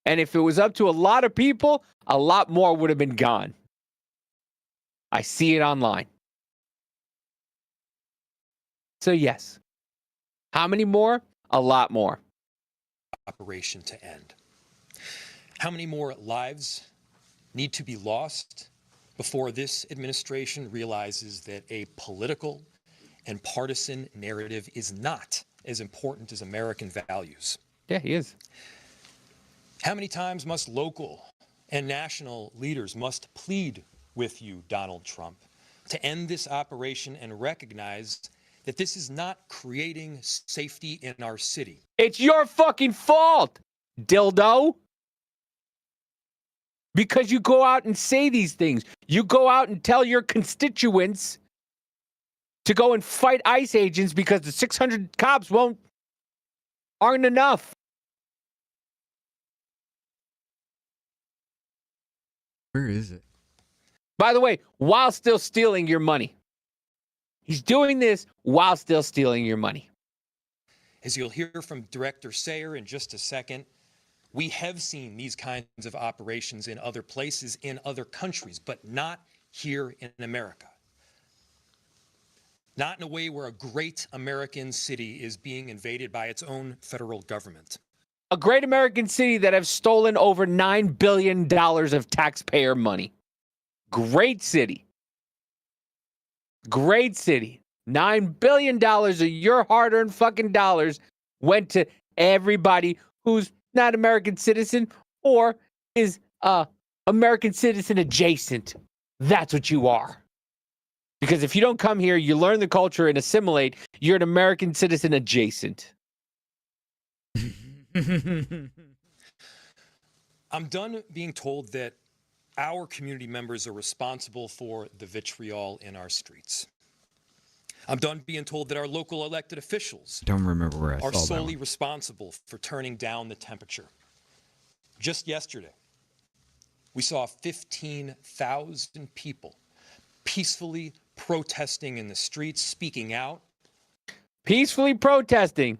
B: And if it was up to a lot of people, a lot more would have been gone. I see it online. So yes. How many more? A lot more.
J: Operation to end. How many more lives need to be lost before this administration realizes that a political and partisan narrative is not as important as American values.
B: Yeah, he is.
J: How many times must local and national leaders must plead with you, Donald Trump, to end this operation and recognize that this is not creating safety in our city?
B: It's your fucking fault, dildo. Because you go out and say these things. You go out and tell your constituents to go and fight ICE agents because the 600 cops aren't enough.
C: Where is it?
B: By the way, while still stealing your money. He's doing this while still stealing your money.
J: As you'll hear from Director Sayer in just a second, we have seen these kinds of operations in other places, in other countries, but not here in America. Not in a way where a great American city is being invaded by its own federal government.
B: A great American city that have stolen over $9 billion of taxpayer money. Great city. Great city. $9 billion of your hard-earned fucking dollars went to everybody who's not American citizen or is American citizen adjacent. That's what you are. Because if you don't come here, you learn the culture and assimilate, you're an American citizen adjacent.
J: I'm done being told that our community members are responsible for the vitriol in our streets. I'm done being told that our local elected officials
C: Don't remember where I
J: are
C: saw that
J: solely
C: one.
J: responsible for turning down the temperature. Just yesterday, we saw 15,000 people peacefully protesting in the streets, speaking out.
B: Peacefully protesting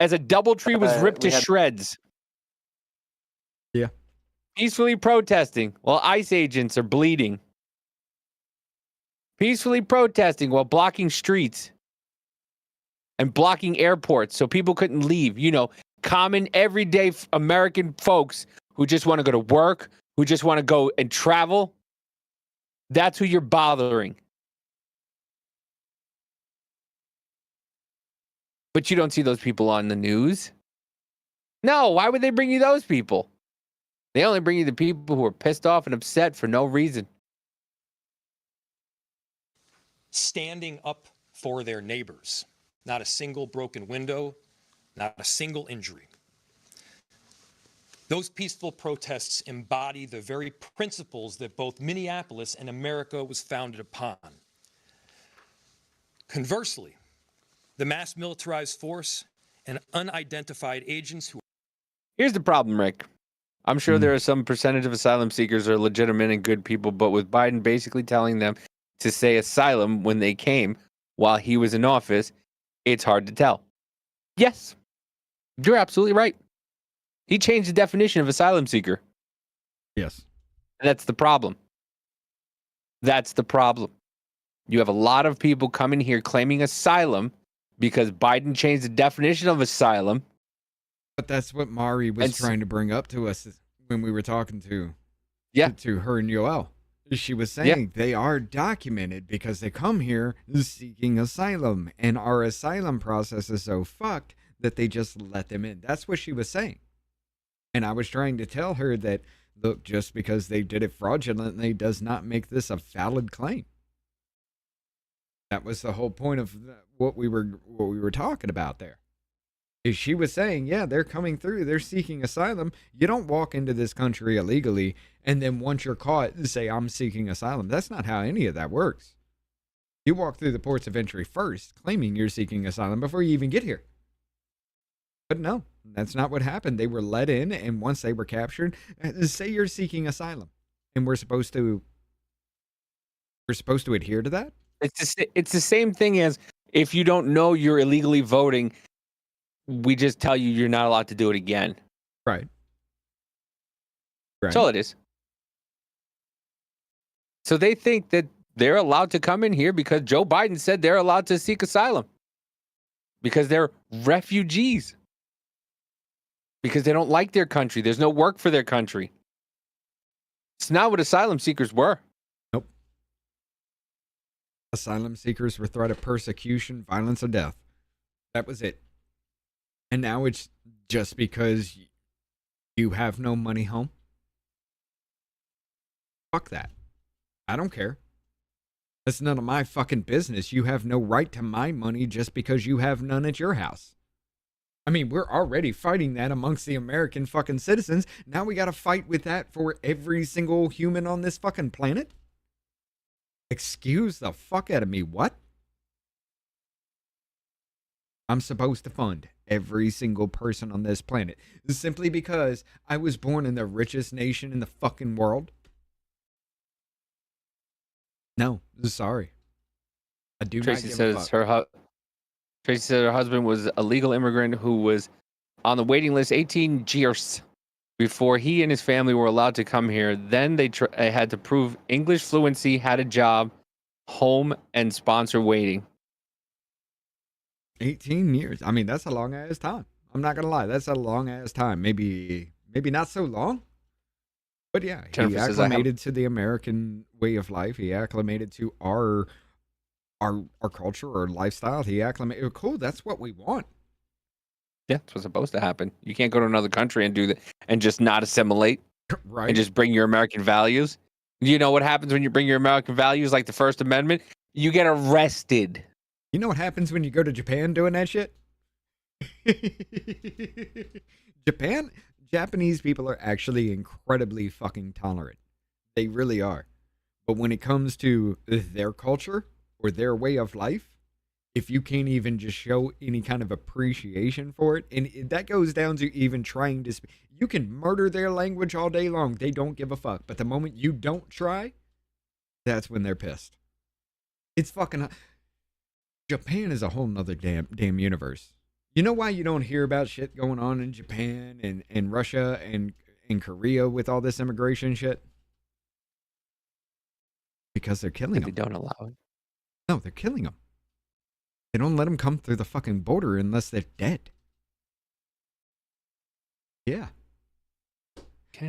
B: as a DoubleTree was ripped to shreds.
C: Yeah.
B: Peacefully protesting while ICE agents are bleeding. Peacefully protesting while blocking streets and blocking airports so people couldn't leave. You know, common everyday American folks who just want to go to work, who just want to go and travel. That's who you're bothering. But you don't see those people on the news. No, why would they bring you those people? They only bring you the people who are pissed off and upset for no reason.
J: Standing up for their neighbors. Not a single broken window, not a single injury. Those peaceful protests embody the very principles that both Minneapolis and America was founded upon. Conversely, the mass militarized force and unidentified agents who...
B: Here's the problem, Rick. I'm sure there are some percentage of asylum seekers are legitimate and good people, but with Biden basically telling them to say asylum when they came while he was in office, it's hard to tell. Yes, you're absolutely right. He changed the definition of asylum seeker.
C: Yes.
B: That's the problem. That's the problem. You have a lot of people coming here claiming asylum because Biden changed the definition of asylum.
C: But that's what Mari was trying to bring up to us when we were talking to her and Yoel. She was saying they are documented because they come here seeking asylum, and our asylum process is so fucked that they just let them in. That's what she was saying. And I was trying to tell her that, look, just because they did it fraudulently does not make this a valid claim. That was the whole point of what we were talking about there. Is she was saying, yeah, they're coming through, they're seeking asylum. You don't walk into this country illegally and then once you're caught, say, I'm seeking asylum. That's not how any of that works. You walk through the ports of entry first, claiming you're seeking asylum before you even get here. But no, that's not what happened. They were let in, and once they were captured, say you're seeking asylum, and we're supposed to adhere to that?
B: It's the same thing as if you don't know you're illegally voting, we just tell you you're not allowed to do it again.
C: Right.
B: That's all it is. So they think that they're allowed to come in here because Joe Biden said they're allowed to seek asylum. Because they're refugees. Because they don't like their country. There's no work for their country. It's not what asylum seekers were.
C: Nope. Asylum seekers were threat of persecution, violence, or death. That was it. And now it's just because you have no money home. Fuck that. I don't care. That's none of my fucking business. You have no right to my money just because you have none at your house. I mean, we're already fighting that amongst the American fucking citizens. Now we got to fight with that for every single human on this fucking planet? Excuse the fuck out of me. What? I'm supposed to fund every single person on this planet simply because I was born in the richest nation in the fucking world? No, sorry. I do
B: Tracy
C: not give a
B: says
C: fuck.
B: Tracy said her husband was a legal immigrant who was on the waiting list 18 years before he and his family were allowed to come here. Then they had to prove English fluency, had a job, home, and sponsor waiting.
C: 18 years. I mean, that's a long ass time. I'm not gonna lie, that's a long ass time. Maybe not so long, but yeah,
B: Jennifer
C: he
B: says,
C: acclimated to the American way of life. He acclimated to our culture or lifestyle. He acclimated. Cool. That's what we want.
B: Yeah, that's what's supposed to happen. You can't go to another country and do that and just not assimilate
C: Right.
B: and just bring your American values. You know what happens when you bring your American values, like the First Amendment? You get arrested.
C: You know what happens when you go to Japan doing that shit? Japanese people are actually incredibly fucking tolerant. They really are. But when it comes to their culture or their way of life, if you can't even just show any kind of appreciation for it, and that goes down to even trying to you can murder their language all day long. They don't give a fuck. But the moment you don't try, that's when they're pissed. It's fucking... Japan is a whole nother damn universe. You know why you don't hear about shit going on in Japan and Russia and in Korea with all this immigration shit? Because they're killing them.
B: They don't allow it.
C: No, they're killing them. They don't let them come through the fucking border unless they're dead. Yeah.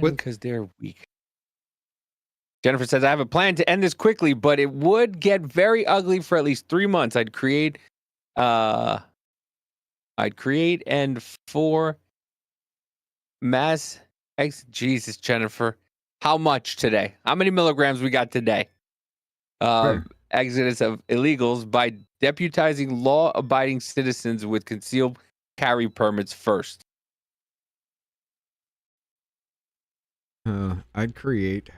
B: Because they're weak. Jennifer says, I have a plan to end this quickly, but it would get very ugly for at least 3 months. I'd create and for mass Jesus, Jennifer. How much today? How many milligrams we got today?
C: Sure.
B: Exodus of illegals by deputizing law-abiding citizens with concealed carry permits first.
C: I'd create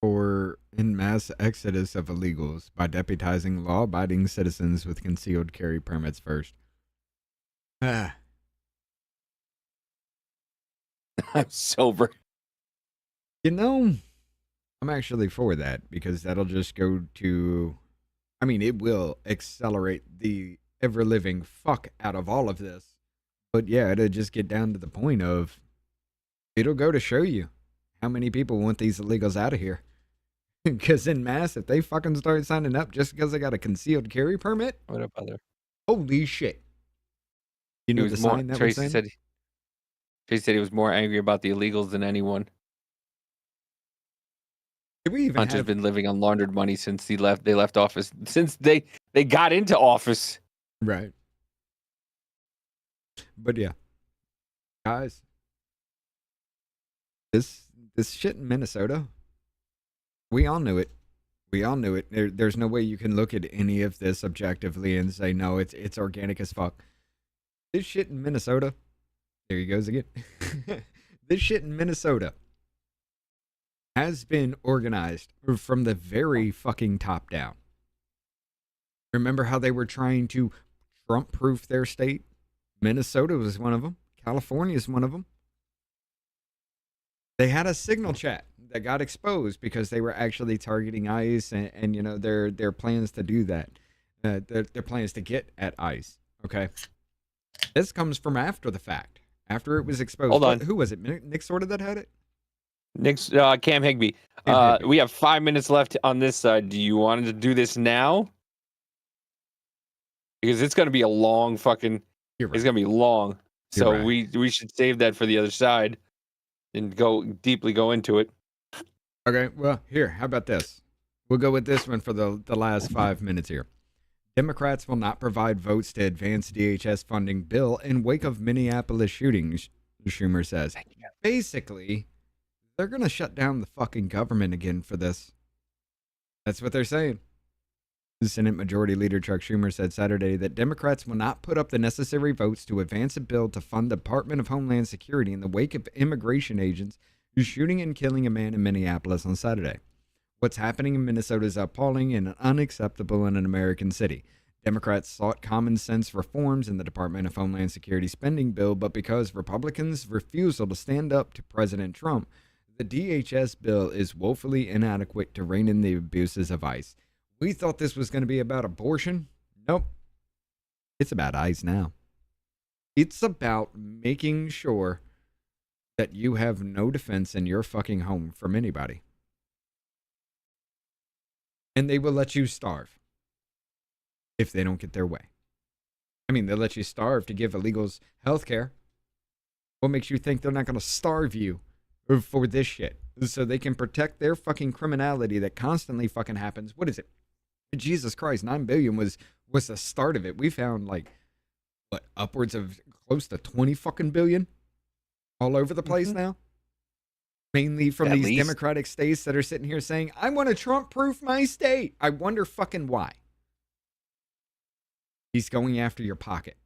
C: for en masse exodus of illegals by deputizing law-abiding citizens with concealed carry permits first.
B: I'm sober.
C: You know, I'm actually for that because that'll just go to... I mean, it will accelerate the ever-living fuck out of all of this. But yeah, it'll just get down to the point of... It'll go to show you how many people want these illegals out of here. Because in mass, if they fucking start signing up just because they got a concealed carry permit...
B: What up, other?
C: Holy shit. You know the sign that was saying?
B: Tracy said he was more angry about the illegals than anyone.
C: Did we even
B: Hunter's been living on laundered money since they left office. Since they got into office.
C: Right. But yeah. Guys. This shit in Minnesota, we all knew it. We all knew it. There's no way you can look at any of this objectively and say, no, it's organic as fuck. This shit in Minnesota, there he goes again. This shit in Minnesota has been organized from the very fucking top down. Remember how they were trying to Trump-proof their state? Minnesota was one of them. California is one of them. They had a signal chat that got exposed because they were actually targeting ICE and you know, their plans to do that. Their plans to get at ICE. Okay. This comes from after the fact. After it was exposed.
B: Hold on.
C: Who was it? Nick Sorta that had it?
B: Nick's Cam Higby.
C: Higby.
B: We have 5 minutes left on this side. Do you want to do this now? Because it's going to be a long fucking...
C: You're right.
B: It's going to be long.
C: You're
B: So
C: right.
B: we should save that for the other side and deeply go into it.
C: Okay, well, here, how about this? We'll go with this one for the last 5 minutes here. Democrats will not provide votes to advance DHS funding bill in wake of Minneapolis shootings, Schumer says. Basically, they're going to shut down the fucking government again for this. That's what they're saying. Senate Majority Leader Chuck Schumer said Saturday that Democrats will not put up the necessary votes to advance a bill to fund the Department of Homeland Security in the wake of immigration agents shooting and killing a man in Minneapolis on Saturday. What's happening in Minnesota is appalling and unacceptable in an American city. Democrats sought common sense reforms in the Department of Homeland Security spending bill, but because Republicans' refusal to stand up to President Trump, the DHS bill is woefully inadequate to rein in the abuses of ICE. We thought this was going to be about abortion. Nope. It's about ICE now. It's about making sure that you have no defense in your fucking home from anybody. And they will let you starve if they don't get their way. I mean, they'll let you starve to give illegals health care. What makes you think they're not going to starve you for this shit? So they can protect their fucking criminality that constantly fucking happens. What is it? Jesus Christ, 9 billion was the start of it. We found like, what, upwards of close to 20 fucking billion all over the place now? Mainly from these Democratic states that are sitting here saying, I want to Trump-proof my state. I wonder fucking why. He's going after your pocket.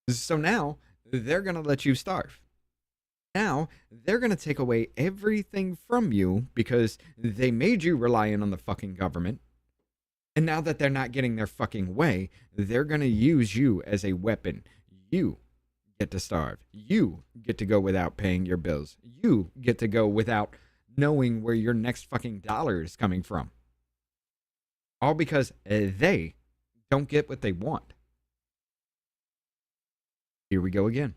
C: So now they're going to let you starve. Now they're going to take away everything from you because they made you reliant on the fucking government. And now that they're not getting their fucking way, they're going to use you as a weapon. You get to starve. You get to go without paying your bills. You get to go without knowing where your next fucking dollar is coming from. All because they don't get what they want. Here we go again.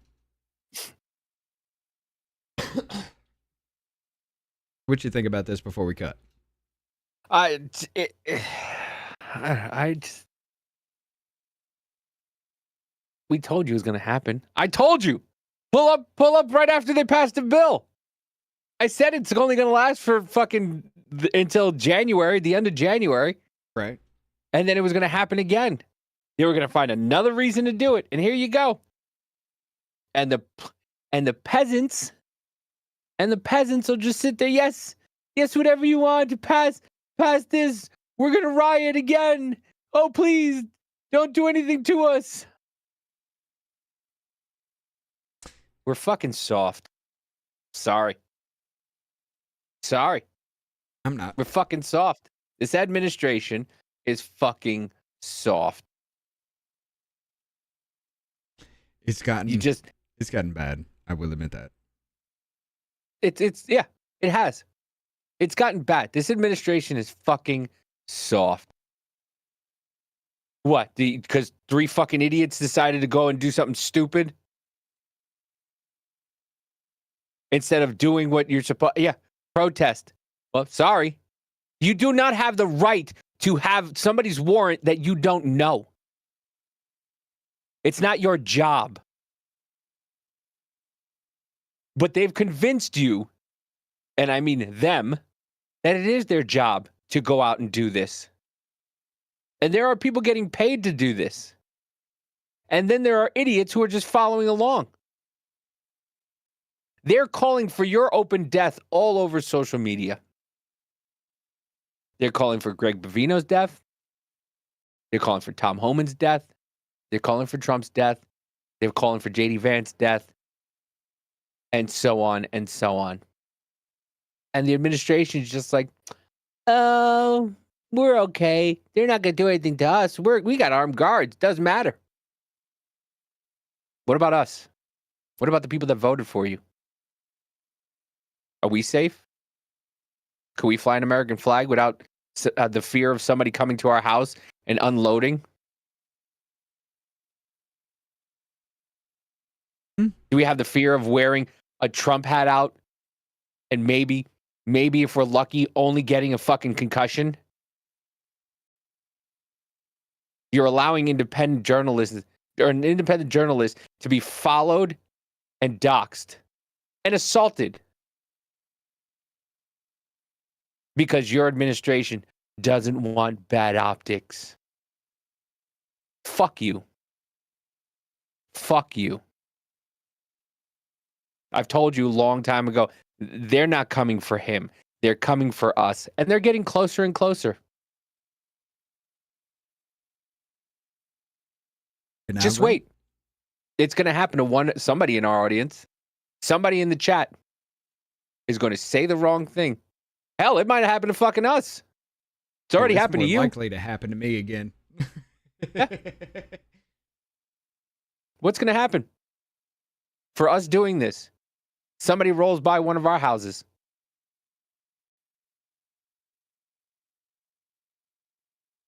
C: What you think about this before we cut?
B: I we told you it was going to happen. I told you. Pull up right after they passed the bill. I said it's only going to last for fucking until January, the end of January.
C: Right.
B: And then it was going to happen again. They were going to find another reason to do it. And here you go. And the peasants will just sit there. Yes, whatever you want to pass this. We're going to riot again. Oh, please don't do anything to us. We're fucking soft. Sorry.
C: I'm not.
B: We're fucking soft. This administration is fucking soft.
C: It's gotten bad. I will admit that.
B: It has. It's gotten bad. This administration is fucking soft. What? Because 3 fucking idiots decided to go and do something stupid? Instead of doing what you're supposed... Yeah, protest. Well, sorry. You do not have the right to have somebody's warrant that you don't know. It's not your job. But they've convinced you, and I mean them, that it is their job to go out and do this. And there are people getting paid to do this. And then there are idiots who are just following along. They're calling for your open death all over social media. They're calling for Greg Bovino's death. They're calling for Tom Homan's death. They're calling for Trump's death. They're calling for J.D. Vance's death. And so on and so on. And the administration is just like, oh, we're okay. They're not going to do anything to us. We got armed guards. Doesn't matter. What about us? What about the people that voted for you? Are we safe? Could we fly an American flag without the fear of somebody coming to our house and unloading? Do we have the fear of wearing a Trump hat out and maybe if we're lucky, only getting a fucking concussion? You're allowing an independent journalist to be followed and doxxed and assaulted because your administration doesn't want bad optics. Fuck you. Fuck you. I've told you a long time ago, they're not coming for him. They're coming for us. And they're getting closer and closer. Just wait. It's going to happen to somebody in our audience. Somebody in the chat is going to say the wrong thing. Hell, it might happen to fucking us. It's already happened to you.
C: Likely to happen to me again.
B: What's going to happen? For us doing this, somebody rolls by one of our houses.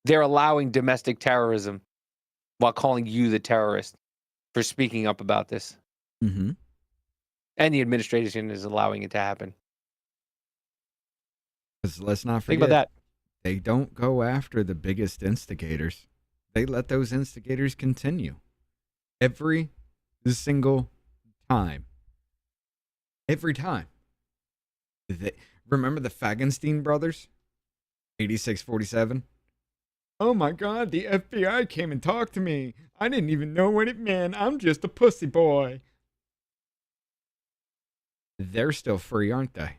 B: They're allowing domestic terrorism while calling you the terrorist for speaking up about this.
C: Mm-hmm.
B: And the administration is allowing it to happen.
C: Because let's not
B: Think
C: forget,
B: about that.
C: They don't go after the biggest instigators. They let those instigators continue. Every single time. Every time. Remember the Fagenstein brothers? 8647? Oh my God, the FBI came and talked to me. I didn't even know what it meant. I'm just a pussy boy. They're still free, aren't they?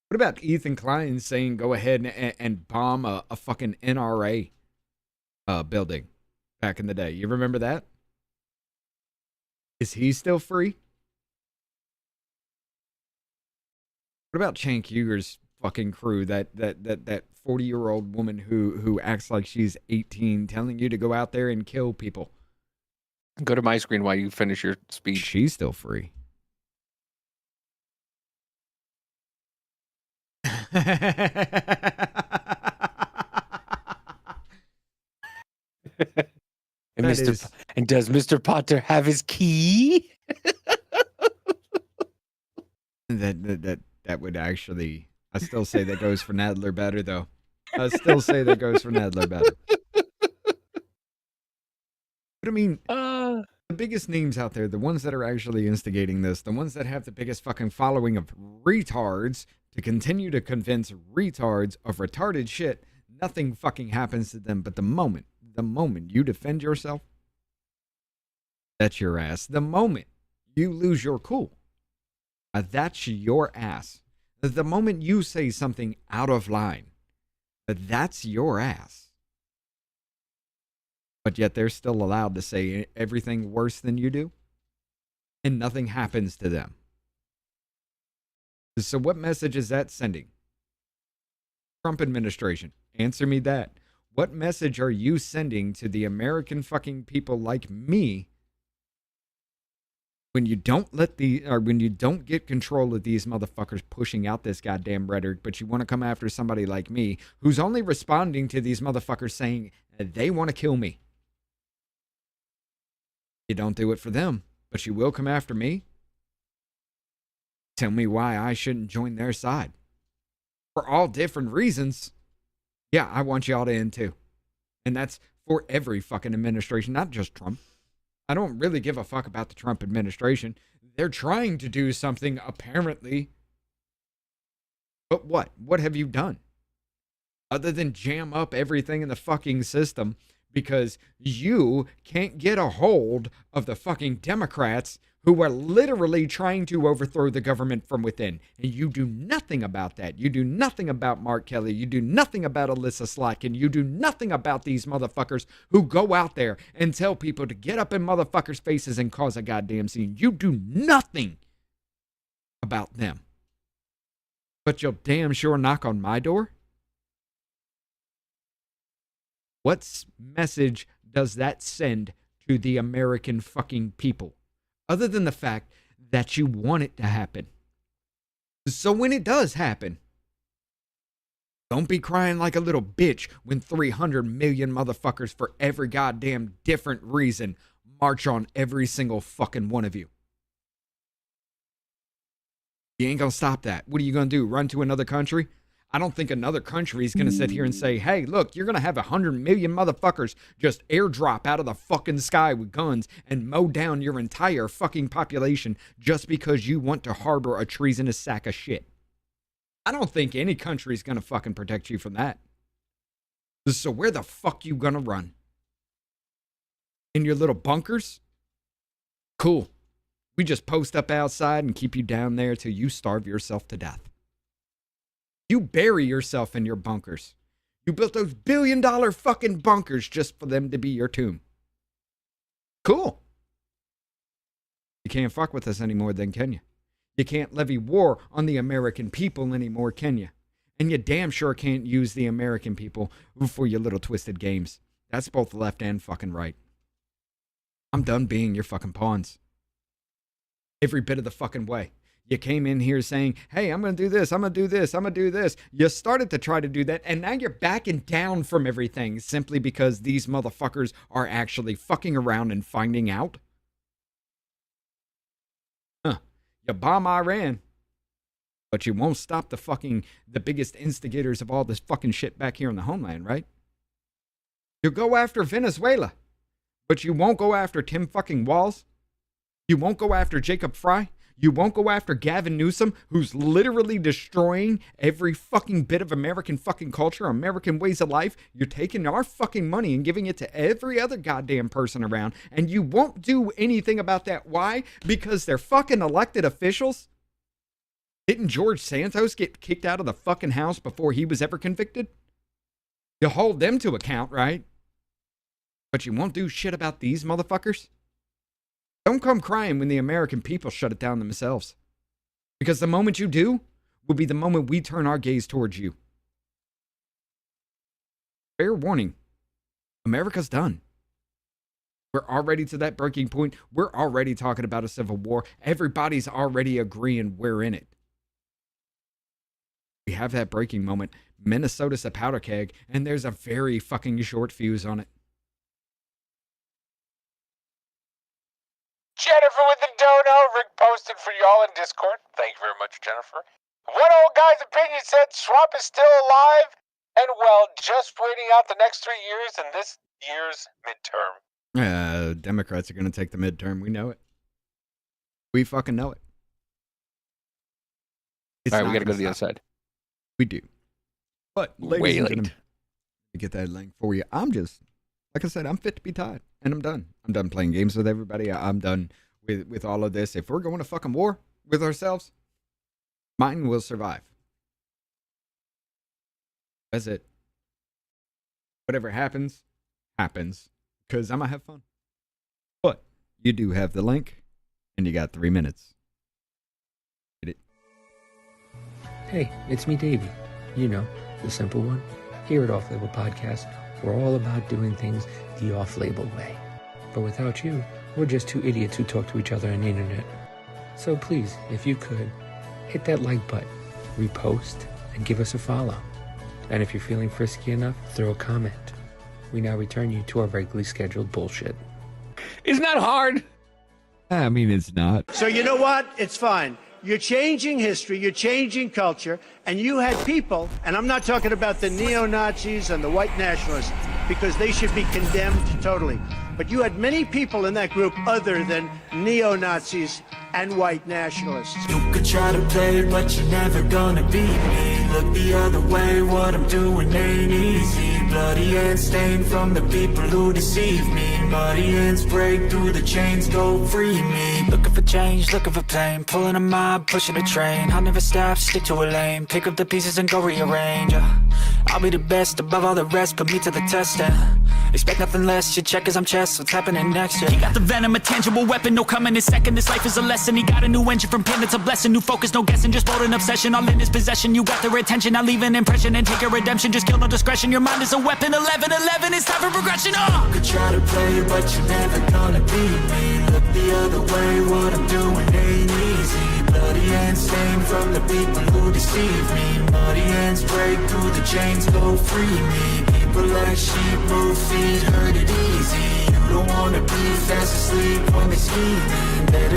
C: What about Ethan Klein saying go ahead and bomb a fucking NRA building back in the day? You remember that? Is he still free? What about Cenk Uger's fucking crew? That 40-year-old woman who acts like she's 18, telling you to go out there and kill people.
B: Go to my screen while you finish your speech.
C: She's still free.
B: And does Mr. Potter have his key?
C: That would actually, I still say that goes for Nadler better though. I still say that goes for Nadler better. But I mean, the biggest names out there, the ones that are actually instigating this, the ones that have the biggest fucking following of retards to continue to convince retards of retarded shit, nothing fucking happens to them. But the moment you defend yourself, that's your ass. The moment you lose your cool, that's your ass. The moment you say something out of line, that's your ass. But yet they're still allowed to say everything worse than you do, and nothing happens to them. So what message is that sending? Trump administration, answer me that. What message are you sending to the American fucking people like me when you don't when you don't get control of these motherfuckers pushing out this goddamn rhetoric, but you want to come after somebody like me who's only responding to these motherfuckers saying they want to kill me? You don't do it for them, but you will come after me? Tell me why I shouldn't join their side. For all different reasons. Yeah, I want y'all to end too. And that's for every fucking administration, not just Trump. I don't really give a fuck about the Trump administration. They're trying to do something, apparently. But what? What have you done? Other than jam up everything in the fucking system because you can't get a hold of the fucking Democrats who are literally trying to overthrow the government from within. And you do nothing about that. You do nothing about Mark Kelly. You do nothing about Alyssa Slotkin. You do nothing about these motherfuckers who go out there and tell people to get up in motherfuckers' faces and cause a goddamn scene. You do nothing about them. But you'll damn sure knock on my door? What message does that send to the American fucking people? Other than the fact that you want it to happen. So when it does happen, don't be crying like a little bitch when 300 million motherfuckers for every goddamn different reason march on every single fucking one of you. You ain't gonna stop that. What are you gonna do? Run to another country? I don't think another country is going to sit here and say, hey, look, you're going to have 100 million motherfuckers just airdrop out of the fucking sky with guns and mow down your entire fucking population just because you want to harbor a treasonous sack of shit. I don't think any country's gonna fucking protect you from that. So where the fuck you gonna run? In your little bunkers? Cool. We just post up outside and keep you down there till you starve yourself to death. You bury yourself in your bunkers. You built those billion-dollar fucking bunkers just for them to be your tomb. Cool. You can't fuck with us anymore then, can you? You can't levy war on the American people anymore, can you? And you damn sure can't use the American people for your little twisted games. That's both left and fucking right. I'm done being your fucking pawns. Every bit of the fucking way. You came in here saying, hey, I'm going to do this, I'm going to do this, I'm going to do this. You started to try to do that, and now you're backing down from everything simply because these motherfuckers are actually fucking around and finding out. Huh. You bomb Iran, but you won't stop the biggest instigators of all this fucking shit back here in the homeland, right? You go after Venezuela, but you won't go after Tim fucking Walz. You won't go after Jacob Fry. You won't go after Gavin Newsom, who's literally destroying every fucking bit of American fucking culture, American ways of life. You're taking our fucking money and giving it to every other goddamn person around, and you won't do anything about that. Why? Because they're fucking elected officials? Didn't George Santos get kicked out of the fucking house before he was ever convicted? You hold them to account, right? But you won't do shit about these motherfuckers? Don't come crying when the American people shut it down themselves. Because the moment you do will be the moment we turn our gaze towards you. Fair warning. America's done. We're already to that breaking point. We're already talking about a civil war. Everybody's already agreeing we're in it. We have that breaking moment. Minnesota's a powder keg, and there's a very fucking short fuse on it.
K: Jennifer with the dono. Rick posted for y'all in Discord. Thank you very much, Jennifer. One old guy's opinion said Trump is still alive and, well, just waiting out the next 3 years and this year's midterm.
C: Democrats are going to take the midterm. We know it. We fucking know it.
B: All right, we got to go to the other side.
C: We do. But, ladies
B: way
C: and
B: late.
C: gentlemen, to get that link for you, I'm just, like I said, I'm fit to be tied. And I'm done. I'm done playing games with everybody. I'm done with all of this. If we're going to fucking war with ourselves, mine will survive. That's it. Whatever happens, happens. Because I'm going to have fun. But you do have the link, and you got 3 minutes. Get it?
L: Hey, it's me, Davey. You know, the simple one. Here at Off Label Podcast, we're all about doing things the off-label way. But without you, we're just two idiots who talk to each other on the internet. So please, if you could, hit that like button, repost, and give us a follow. And if you're feeling frisky enough, throw a comment. We now return you to our regularly scheduled bullshit.
B: It's not hard.
C: I mean, it's not.
M: So you know what? It's fine. You're changing history, you're changing culture, and you had people, and I'm not talking about the neo-Nazis and the white nationalists, because they should be condemned totally. But you had many people in that group other than neo-Nazis and white nationalists.
A: You could try to play, but you're never gonna beat me. Look the other way, what I'm doing ain't easy. Bloody hands stained from the people who deceive me. Muddy hands break through the chains, go free me. Looking for change, looking for pain. Pulling a mob, pushing a train. I'll never stop, stick to a lane. Pick up the pieces and go rearrange. I'll be the best above all the rest, put me to the test. Expect nothing less, you check as I'm chess, what's happening next?
N: He got the venom, a tangible weapon, no coming in second. This life is a lesson. He got a new engine from pain, it's a blessing. New focus, no guessing, just bold an obsession. All in his possession, you got their attention. I'll leave an impression and take a redemption. Just kill no discretion, your mind is a weapon. 11-11, it's time for progression.
A: You could try to play, but you're never gonna beat me. Look the other way, what I'm doing ain't easy. Bloody hands stained from the people who deceive me. Muddy hands break through the chains, go free me. People like sheep move feet, hurt it easy. You don't wanna be fast asleep when they scheming. Better